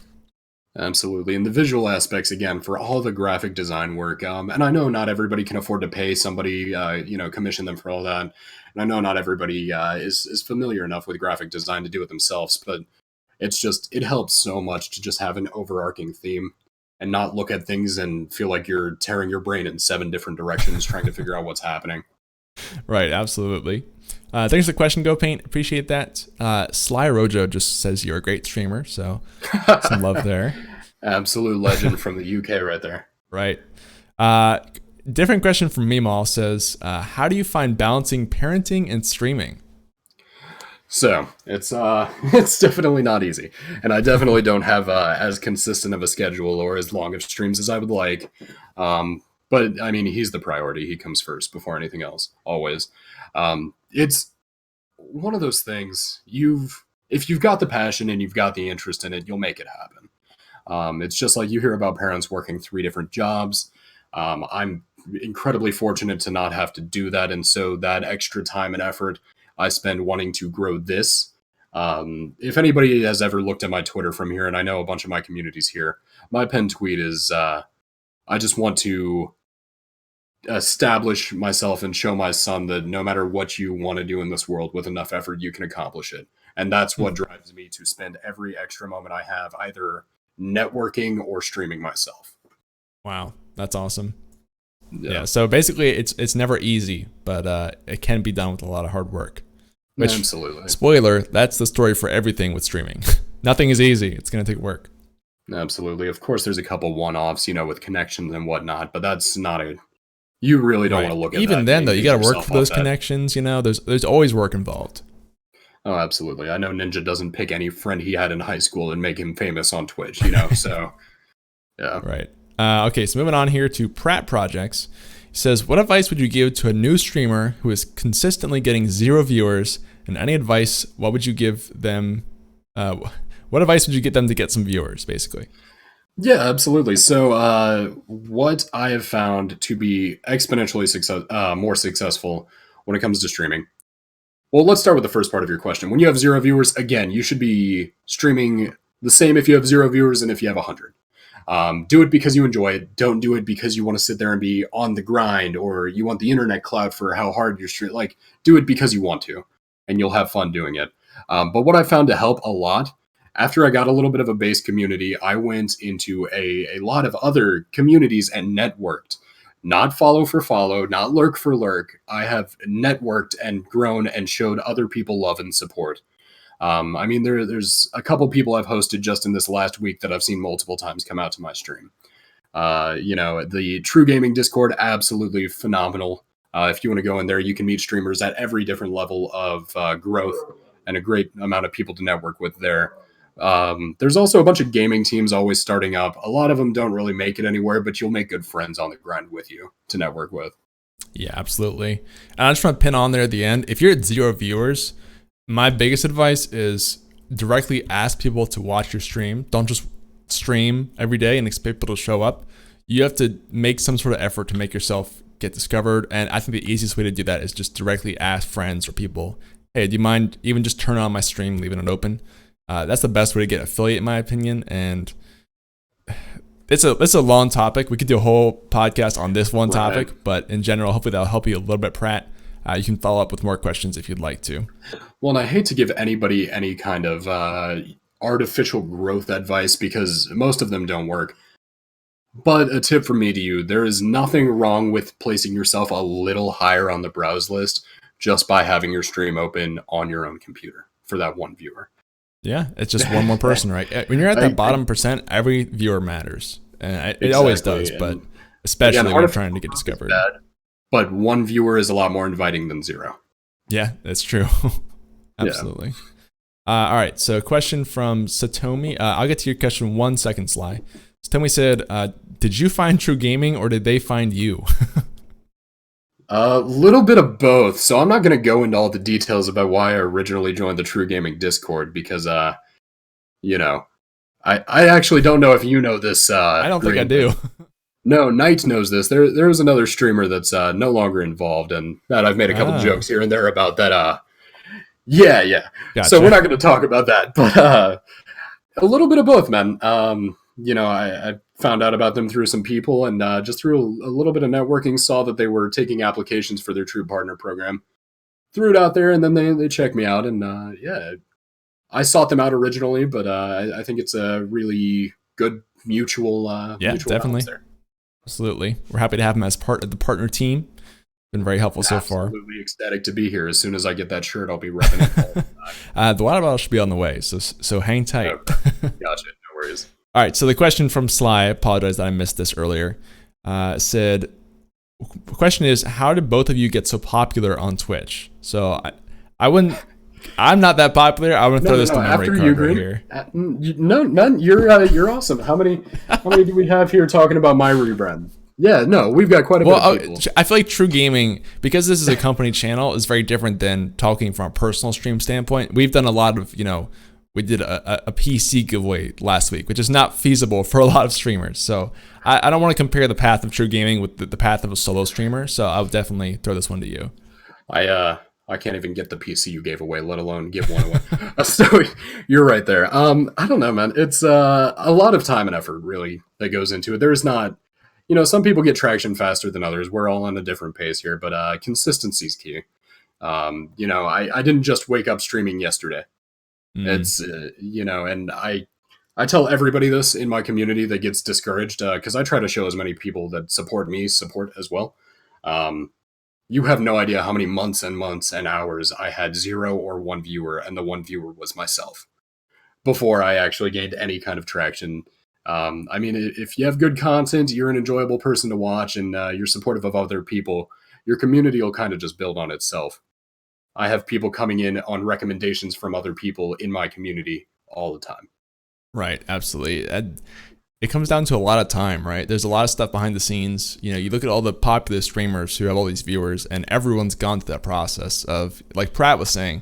Absolutely. And the visual aspects, again, for all the graphic design work. And I know not everybody can afford to pay somebody, commission them for all that. And I know not everybody is familiar enough with graphic design to do it themselves, but it helps so much to just have an overarching theme and not look at things and feel like you're tearing your brain in 7 different directions trying to figure out what's happening. Right. Absolutely. Thanks for the question, Go Paint. Appreciate that. Sly Rojo just says you're a great streamer, so some love there. Absolute legend from the UK right there. Right. Different question from Meemaw says, how do you find balancing parenting and streaming? So it's definitely not easy, and I definitely don't have as consistent of a schedule or as long of streams as I would like. But I mean, he's the priority. He comes first before anything else, always. It's one of those things. If you've got the passion and you've got the interest in it, you'll make it happen. It's just like you hear about parents working 3 different jobs. I'm incredibly fortunate to not have to do that, and so that extra time and effort I spend wanting to grow this. If anybody has ever looked at my Twitter from here, and I know a bunch of my community's here, my pinned tweet is, I just want to establish myself and show my son that no matter what you want to do in this world, with enough effort, you can accomplish it. And that's what drives me to spend every extra moment I have either networking or streaming myself. Wow, that's awesome. Yeah, so basically it's never easy, but it can be done with a lot of hard work. Which, absolutely. Spoiler, that's the story for everything with streaming. Nothing is easy. It's going to take work. Absolutely. Of course, there's a couple one-offs, with connections and whatnot, but that's not you really don't want to look at even that. Then, though, you got to work for those connections, there's always work involved. Oh, absolutely. I know Ninja doesn't pick any friend he had in high school and make him famous on Twitch, so, yeah. Right. Okay, so moving on here to Pratt Projects. He says, what advice would you give to a new streamer who is consistently getting 0 viewers? And any advice, what would you give them? What advice would you get them to get some viewers, basically? Yeah, absolutely. So what I have found to be exponentially more successful when it comes to streaming. Well, let's start with the first part of your question. When you have 0 viewers, again, you should be streaming the same if you have 0 viewers and if you have 100. Do it because you enjoy it. Don't do it because you want to sit there and be on the grind or you want the internet clout for how hard you're streaming. Like, do it because you want to, and you'll have fun doing it. But what I found to help a lot, after I got a little bit of a base community, I went into a lot of other communities and networked. Not follow for follow, not lurk for lurk. I have networked and grown and showed other people love and support. I mean, there's a couple people I've hosted just in this last week that I've seen multiple times come out to my stream. The TRUgaming Discord, absolutely phenomenal. If you want to go in there, you can meet streamers at every different level of growth and a great amount of people to network with there. There's also a bunch of gaming teams always starting up. A lot of them don't really make it anywhere, but you'll make good friends on the grind with you to network with. Yeah, absolutely. And I just want to pin on there at the end, if you're at 0 viewers, my biggest advice is directly ask people to watch your stream. Don't just stream every day and expect people to show up. You have to make some sort of effort to make yourself get discovered. And I think the easiest way to do that is just directly ask friends or people, hey, do you mind even just turn on my stream, leaving it open? That's the best way to get affiliate, in my opinion. And it's a long topic. We could do a whole podcast on this one topic, but in general, hopefully that'll help you a little bit, Pratt. You can follow up with more questions if you'd like to. Well, and I hate to give anybody any kind of artificial growth advice because most of them don't work. But a tip from me to you, there is nothing wrong with placing yourself a little higher on the browse list just by having your stream open on your own computer for that one viewer. Yeah, it's just one more person, right? When you're at that bottom percent, every viewer matters. And it always does, but especially when you're trying to get discovered. Bad, but one viewer is a lot more inviting than 0. Yeah, that's true. Absolutely. Yeah. All right, so question from Satomi. I'll get to your question 1 second, Sly. Satomi said, did you find TRUgaming or did they find you? A little bit of both. So I'm not going to go into all the details about why I originally joined the TRUgaming Discord because, I actually don't know if you know this. I don't think I do. No, Knight knows this. There was another streamer that's no longer involved, and that I've made a couple jokes here and there about that. Yeah. Gotcha. So we're not going to talk about that, but a little bit of both, man. I found out about them through some people and just through a little bit of networking, saw that they were taking applications for their True Partner program. Threw it out there, and then they checked me out, and I sought them out originally, but I think it's a really good mutual definitely there. Absolutely. We're happy to have them as part of the partner team. Been very helpful so far. Absolutely ecstatic to be here. As soon as I get that shirt, I'll be repping it. The water bottle should be on the way, so hang tight. Okay. Gotcha. No worries. All right, so the question from Sly, I apologize that I missed this earlier, said, the question is, how did both of you get so popular on Twitch? So I'm not that popular. I want to throw this to MemoriiCard right here. None. You're awesome. How many do we have here talking about my rebrand? Yeah, no, we've got quite a bit of people. I feel like TRUgaming, because this is a company channel, is very different than talking from a personal stream standpoint. We've done a lot of, we did a PC giveaway last week, which is not feasible for a lot of streamers. So I don't want to compare the path of TRUgaming with the path of a solo streamer. So I would definitely throw this one to you. I can't even get the PC you gave away, let alone give one away. So you're right there. I don't know, man. It's a lot of time and effort, really, that goes into it. There's not, some people get traction faster than others. We're all on a different pace here, but consistency is key. I didn't just wake up streaming yesterday. It's, and I tell everybody this in my community that gets discouraged because I try to show as many people that support me support as well. You have no idea how many months and months and hours I had 0 or 1 viewer, and the 1 viewer was myself before I actually gained any kind of traction. If you have good content, you're an enjoyable person to watch, and you're supportive of other people, your community will kind of just build on itself. I have people coming in on recommendations from other people in my community all the time. Right, absolutely. it comes down to a lot of time, right? There's a lot of stuff behind the scenes. You know, you look at all the popular streamers who have all these viewers, and everyone's gone through that process of, like Pratt was saying,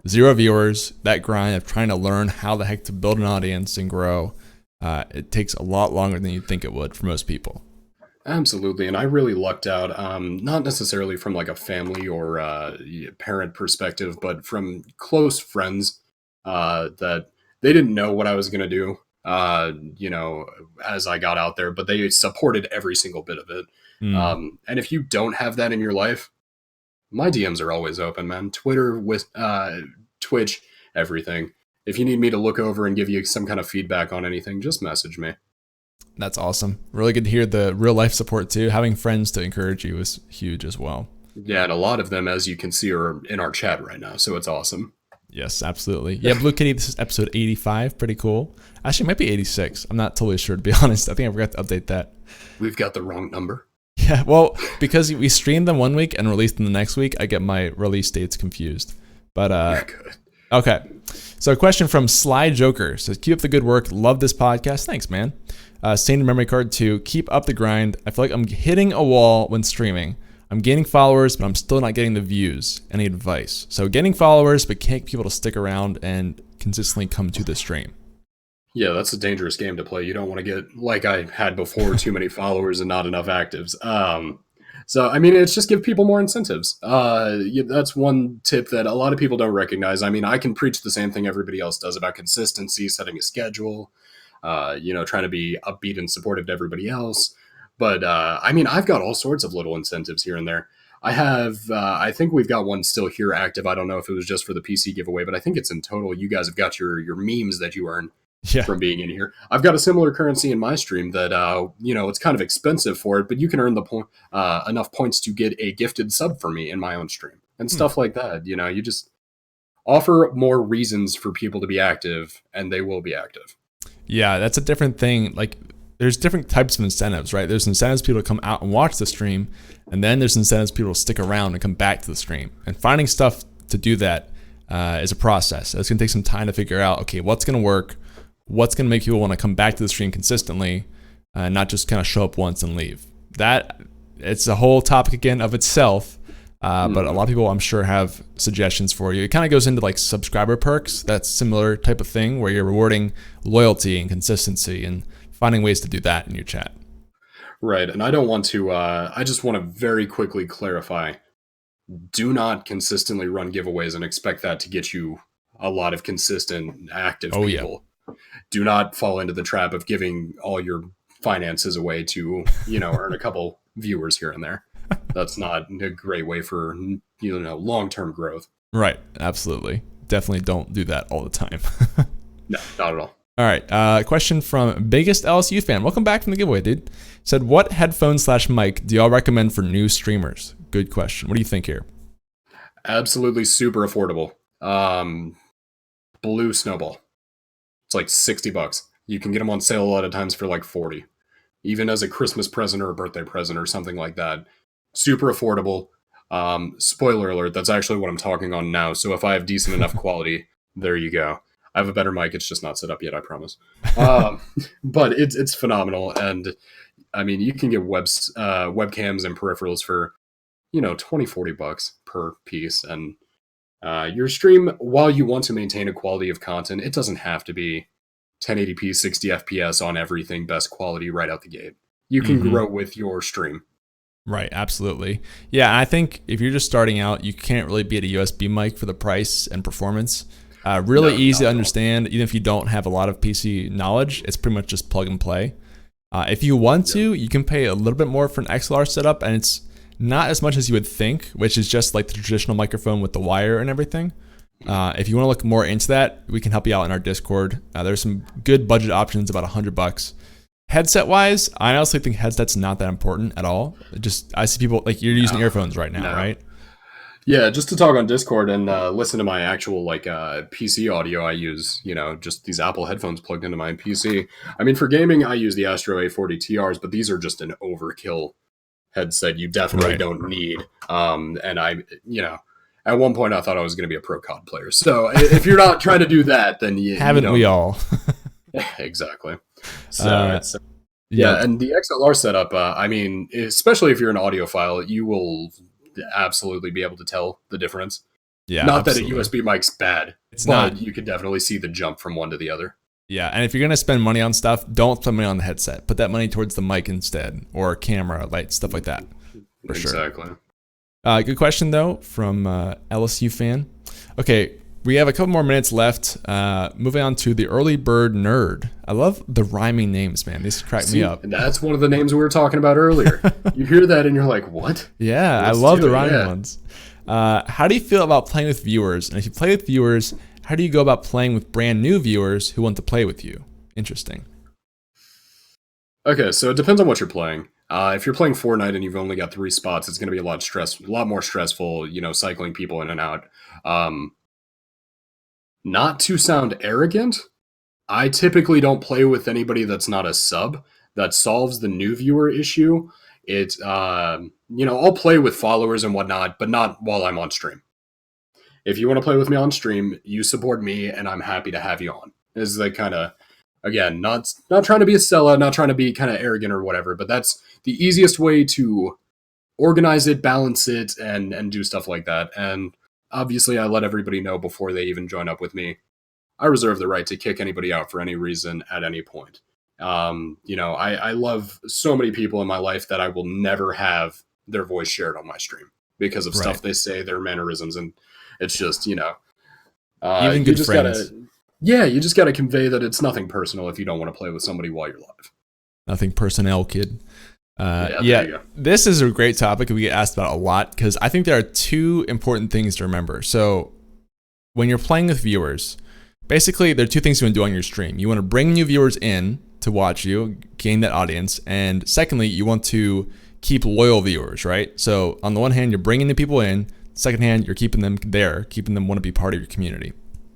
0 viewers, that grind of trying to learn how the heck to build an audience and grow. It takes a lot longer than you'd think it would for most people. Absolutely, and I really lucked out, not necessarily from like a family or parent perspective, but from close friends that they didn't know what I was going to do, as I got out there, but they supported every single bit of it. And if you don't have that in your life, my DMs are always open, man. Twitter, with Twitch, everything. If you need me to look over and give you some kind of feedback on anything, just message me. That's awesome. Really good to hear the real life support too. Having friends to encourage you is huge as well. Yeah, and a lot of them, as you can see, are in our chat right now, so it's awesome. Yes, absolutely. Yeah, Blue Kitty, this is episode 85. Pretty cool. Actually, it might be 86. I'm not totally sure, to be honest. I think I forgot to update that. We've got the wrong number. Yeah, well, because we streamed them one week and released them the next week, I get my release dates confused. But, Good. Okay. So a question from Sly Joker says, keep up the good work. Love this podcast. Thanks, man. Saying to MemoriiCard 2, keep up the grind. I feel like I'm hitting a wall when streaming. I'm gaining followers, but I'm still not getting the views. Any advice? So getting followers, but can't get people to stick around and consistently come to the stream. Yeah, that's a dangerous game to play. You don't want to get, like I had before, too many followers and not enough actives. So, I mean, it's just give people more incentives. That's one tip that a lot of people don't recognize. I mean, I can preach the same thing everybody else does about consistency, setting a schedule, trying to be upbeat and supportive to everybody else. But, I mean, I've got all sorts of little incentives here and there. I think we've got one still here active. I don't know if it was just for the PC giveaway, but I think it's in total. You guys have got your memes that you earn from being in here. I've got a similar currency in my stream that, it's kind of expensive for it, but you can earn enough points to get a gifted sub for me in my own stream and stuff like that. You know, you just offer more reasons for people to be active and they will be active. Yeah, that's a different thing. Like, there's different types of incentives, right? There's incentives people to come out and watch the stream, and then there's incentives people to stick around and come back to the stream. And finding stuff to do that is a process. It's going to take some time to figure out, okay, what's going to work, what's going to make people want to come back to the stream consistently, and not just kind of show up once and leave. It's a whole topic again of itself, but a lot of people, I'm sure, have suggestions for you. It kind of goes into like subscriber perks. That's similar type of thing where you're rewarding loyalty and consistency and finding ways to do that in your chat. Right. And I don't want to, I just want to very quickly clarify, do not consistently run giveaways and expect that to get you a lot of consistent active people. Yeah. Do not fall into the trap of giving all your finances away to, earn a couple viewers here and there. That's not a great way for, long-term growth. Right. Absolutely. Definitely don't do that all the time. No, not at all. All right. Question from Biggest LSU Fan. Welcome back from the giveaway, dude. Said, what headphone/mic do y'all recommend for new streamers? Good question. What do you think here? Absolutely super affordable. Blue Snowball. It's like $60. You can get them on sale a lot of times for like $40. Even as a Christmas present or a birthday present or something like that. Super affordable. Spoiler alert, that's actually what I'm talking on now. So if I have decent enough quality, there you go. I have a better mic. It's just not set up yet, I promise. But it's phenomenal. And I mean, you can get webcams and peripherals for, $20-$40 per piece. And your stream, while you want to maintain a quality of content, it doesn't have to be 1080p, 60 FPS on everything, best quality right out the gate. You can grow with your stream. Right, absolutely. Yeah, I think if you're just starting out, you can't really beat a USB mic for the price and performance. Really easy to understand, even if you don't have a lot of PC knowledge. It's pretty much just plug and play. If you want to, you can pay a little bit more for an XLR setup, and it's not as much as you would think, which is just like the traditional microphone with the wire and everything. If you want to look more into that, we can help you out in our Discord. There's some good budget options, about $100. Headset-wise, I honestly think headsets not that important at all. I see people, like, you're using earphones right now, right? Yeah, just to talk on Discord and listen to my actual PC audio, I use, just these Apple headphones plugged into my PC. I mean, for gaming, I use the Astro A40 TRs, but these are just an overkill headset you definitely don't need. And I, at one point I thought I was going to be a pro COD player. So if you're not trying to do that, then haven't we all? Exactly. So it's Yep. and the XLR setup. I mean, especially if you're an audiophile, you will absolutely be able to tell the difference. Yeah, Not that a absolutely. USB mic's bad, It's not. but you could definitely see the jump from one to the other. Yeah, and if you're gonna spend money on stuff, don't spend money on the headset. Put that money towards the mic instead, or camera, light, stuff like that, for sure. Exactly. Good question though from LSU fan. Okay, we have a couple more minutes left. Moving on to the early bird nerd. I love the rhyming names, man. These crack me up. And that's one of the names we were talking about earlier. You hear that and you're like, what? Yeah, I love the rhyming ones. How do you feel about playing with viewers? And if you play with viewers, how do you go about playing with brand new viewers who want to play with you? Interesting. Okay, so it depends on what you're playing. If you're playing Fortnite and you've only got 3 spots, it's going to be a lot more stressful. Cycling people in and out. Not to sound arrogant, I typically don't play with anybody that's not a sub. That solves the new viewer issue. I'll play with followers and whatnot, but not while I'm on stream. If you want to play with me on stream, you support me, and I'm happy to have you on. Is the kind of, again, not trying to be a sellout, not trying to be kind of arrogant or whatever, but that's the easiest way to organize it, balance it, and do stuff like that. And obviously, I let everybody know before they even join up with me. I reserve the right to kick anybody out for any reason at any point. I love so many people in my life that I will never have their voice shared on my stream because of stuff they say, their mannerisms, and it's just, even good friends. You just gotta convey that it's nothing personal if you don't want to play with somebody while you're live. Nothing personnel, kid. This is a great topic we get asked about a lot because I think there are 2 important things to remember. So when you're playing with viewers, basically there are 2 things you want to do on your stream. You want to bring new viewers in to watch you, gain that audience, and secondly, you want to keep loyal viewers, right? So on the one hand, you're bringing the people in. Second hand, you're keeping them there, keeping them want to be part of your community.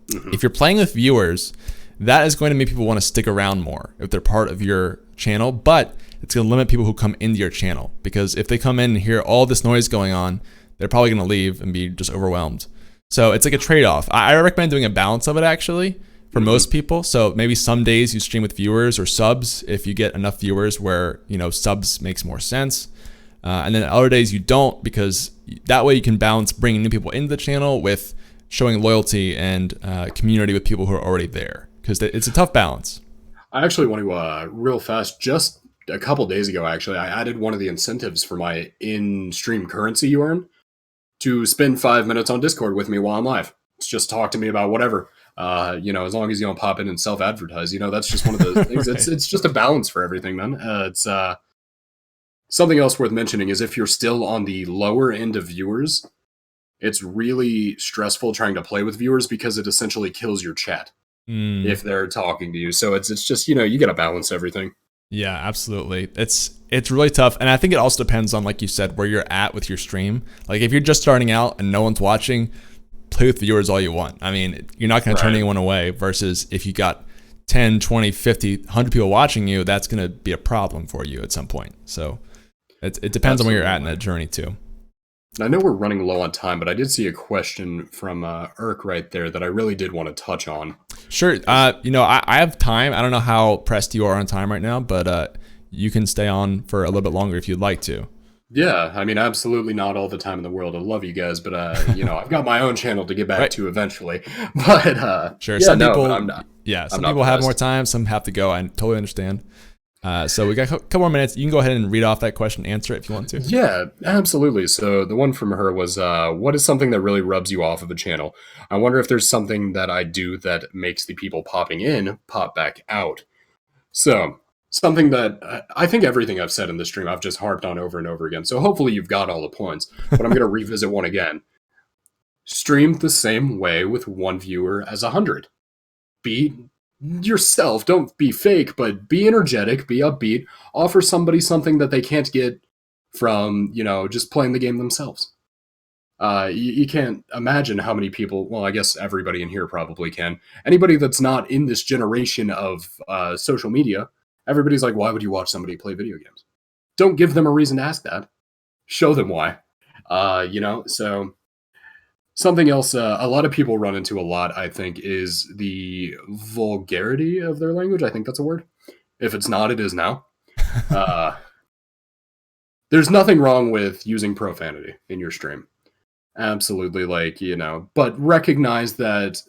Mm-hmm. If you're playing with viewers, that is going to make people want to stick around more if they're part of your channel, but it's going to limit people who come into your channel because if they come in and hear all this noise going on, they're probably going to leave and be just overwhelmed. So it's like a trade-off. I recommend doing a balance of it actually for most people. So maybe some days you stream with viewers or subs if you get enough viewers where, subs makes more sense. And then other days you don't because that way you can balance bringing new people into the channel with showing loyalty and community with people who are already there because it's a tough balance. I actually want to real fast, just a couple days ago, actually, I added one of the incentives for my in-stream currency you earn to spend 5 minutes on Discord with me while I'm live. It's just talk to me about whatever. As long as you don't pop in and self-advertise, that's just one of the things. Right. It's just a balance for everything, man. It's something else worth mentioning is if you're still on the lower end of viewers, it's really stressful trying to play with viewers because it essentially kills your chat if they're talking to you. So it's just, you got to balance everything. Yeah, absolutely. It's really tough. And I think it also depends on, like you said, where you're at with your stream. Like if you're just starting out and no one's watching, play with viewers all you want. I mean, you're not going to turn anyone away versus if you got 10, 20, 50, 100 people watching you, that's going to be a problem for you at some point. So it depends on where you're at in that journey too. I know we're running low on time, but I did see a question from Irk right there that I really did want to touch on. Sure. I have time. I don't know how pressed you are on time right now, but you can stay on for a little bit longer if you'd like to. Yeah, I mean, absolutely not all the time in the world. I love you guys, but I've got my own channel to get back to eventually. But sure, some people have more time, some have to go. I totally understand. So we got a couple more minutes. You can go ahead and read off that question, answer it if you want to. Yeah, absolutely. So the one from her was, what is something that really rubs you off of a channel? I wonder if there's something that I do that makes the people popping in pop back out. So something that I think everything I've said in this stream, I've just harped on over and over again. So hopefully you've got all the points, but I'm going to revisit one again. Stream the same way with one viewer as 100. Be yourself. Don't be fake, but be energetic, be upbeat, offer somebody something that they can't get from, just playing the game themselves. You can't imagine how many people, well, I guess everybody in here probably can. Anybody that's not in this generation of social media, everybody's like, why would you watch somebody play video games? Don't give them a reason to ask that. Show them why. So Something else a lot of people run into a lot, I think, is the vulgarity of their language. I think that's a word. If it's not, it is now. Uh, there's nothing wrong with using profanity in your stream. Absolutely, but recognize that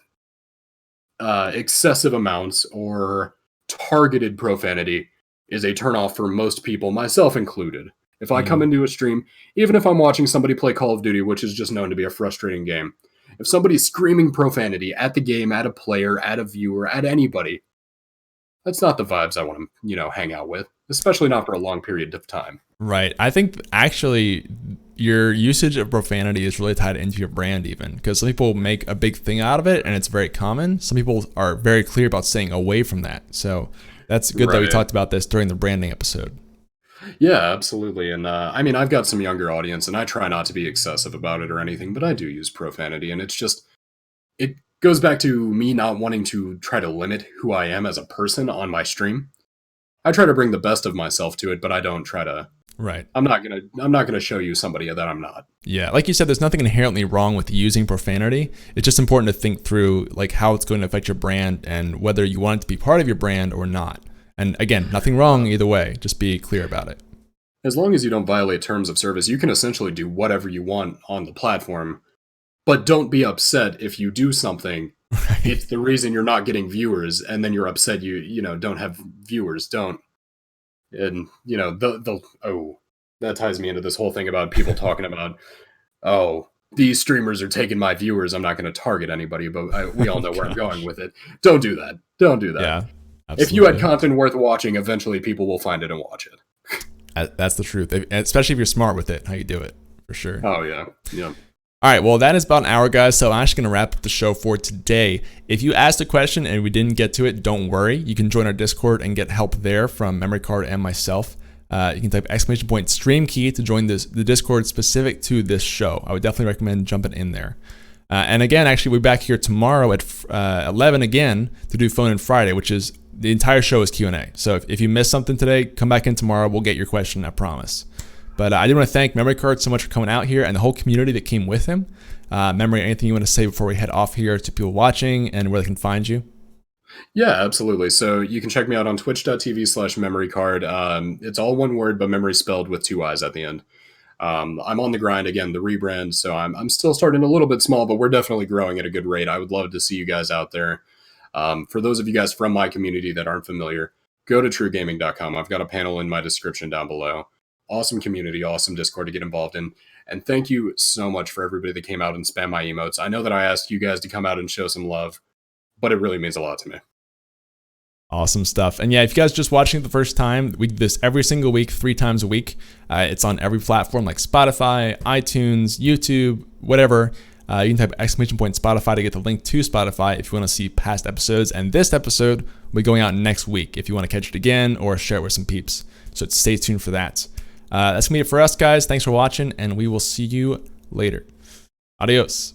excessive amounts or targeted profanity is a turnoff for most people, myself included. If I come into a stream, even if I'm watching somebody play Call of Duty, which is just known to be a frustrating game, if somebody's screaming profanity at the game, at a player, at a viewer, at anybody, that's not the vibes I want to, hang out with, especially not for a long period of time. Right. I think actually your usage of profanity is really tied into your brand even, because some people make a big thing out of it and it's very common. Some people are very clear about staying away from that. So that's good that we talked about this during the branding episode. Yeah, absolutely. And I've got some younger audience and I try not to be excessive about it or anything, but I do use profanity, and it goes back to me not wanting to try to limit who I am as a person on my stream. I try to bring the best of myself to it, but I don't try to. Right. I'm not gonna show you somebody that I'm not. Yeah, like you said, there's nothing inherently wrong with using profanity. It's just important to think through how it's going to affect your brand and whether you want it to be part of your brand or not. And again, nothing wrong either way. Just be clear about it. As long as you don't violate terms of service, you can essentially do whatever you want on the platform, but don't be upset if you do something. Right. It's the reason you're not getting viewers, and then you're upset you don't have viewers. Don't. And, that ties me into this whole thing about people talking about, these streamers are taking my viewers. I'm not going to target anybody, but we all know where I'm going with it. Don't do that. Don't do that. Yeah. Absolutely. If you had content worth watching, eventually people will find it and watch it. That's the truth, especially if you're smart with it, how you do it, for sure. Oh, yeah. Yeah. All right, well, that is about an hour, guys, so I'm actually going to wrap up the show for today. If you asked a question and we didn't get to it, don't worry. You can join our Discord and get help there from MemoriiCard and myself. You can type !stream key to join the Discord specific to this show. I would definitely recommend jumping in there. And again, actually, we'll be back here tomorrow at 11 again to do Phone In Friday, which is the entire show is Q&A. So if you missed something today, come back in tomorrow. We'll get your question, I promise. But I do want to thank MemoriiCard so much for coming out here and the whole community that came with him. Memory, anything you want to say before we head off here to people watching and where they can find you? Yeah, absolutely. So you can check me out on twitch.tv/MemoriiCard. It's all one word, but memory spelled with 2 I's at the end. I'm on the grind again, the rebrand. So I'm still starting a little bit small, but we're definitely growing at a good rate. I would love to see you guys out there. For those of you guys from my community that aren't familiar, go to TRUgaming.com. I've got a panel in my description down below. Awesome community, awesome Discord to get involved in. And thank you so much for everybody that came out and spammed my emotes. I know that I asked you guys to come out and show some love, but it really means a lot to me. Awesome stuff. And yeah, if you guys are just watching it the first time, we do this every single week, 3 times a week. It's on every platform like Spotify, iTunes, YouTube, whatever. You can type !Spotify to get the link to Spotify if you want to see past episodes. And this episode will be going out next week if you want to catch it again or share it with some peeps. So stay tuned for that. That's going to be it for us, guys. Thanks for watching, and we will see you later. Adios.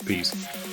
Peace.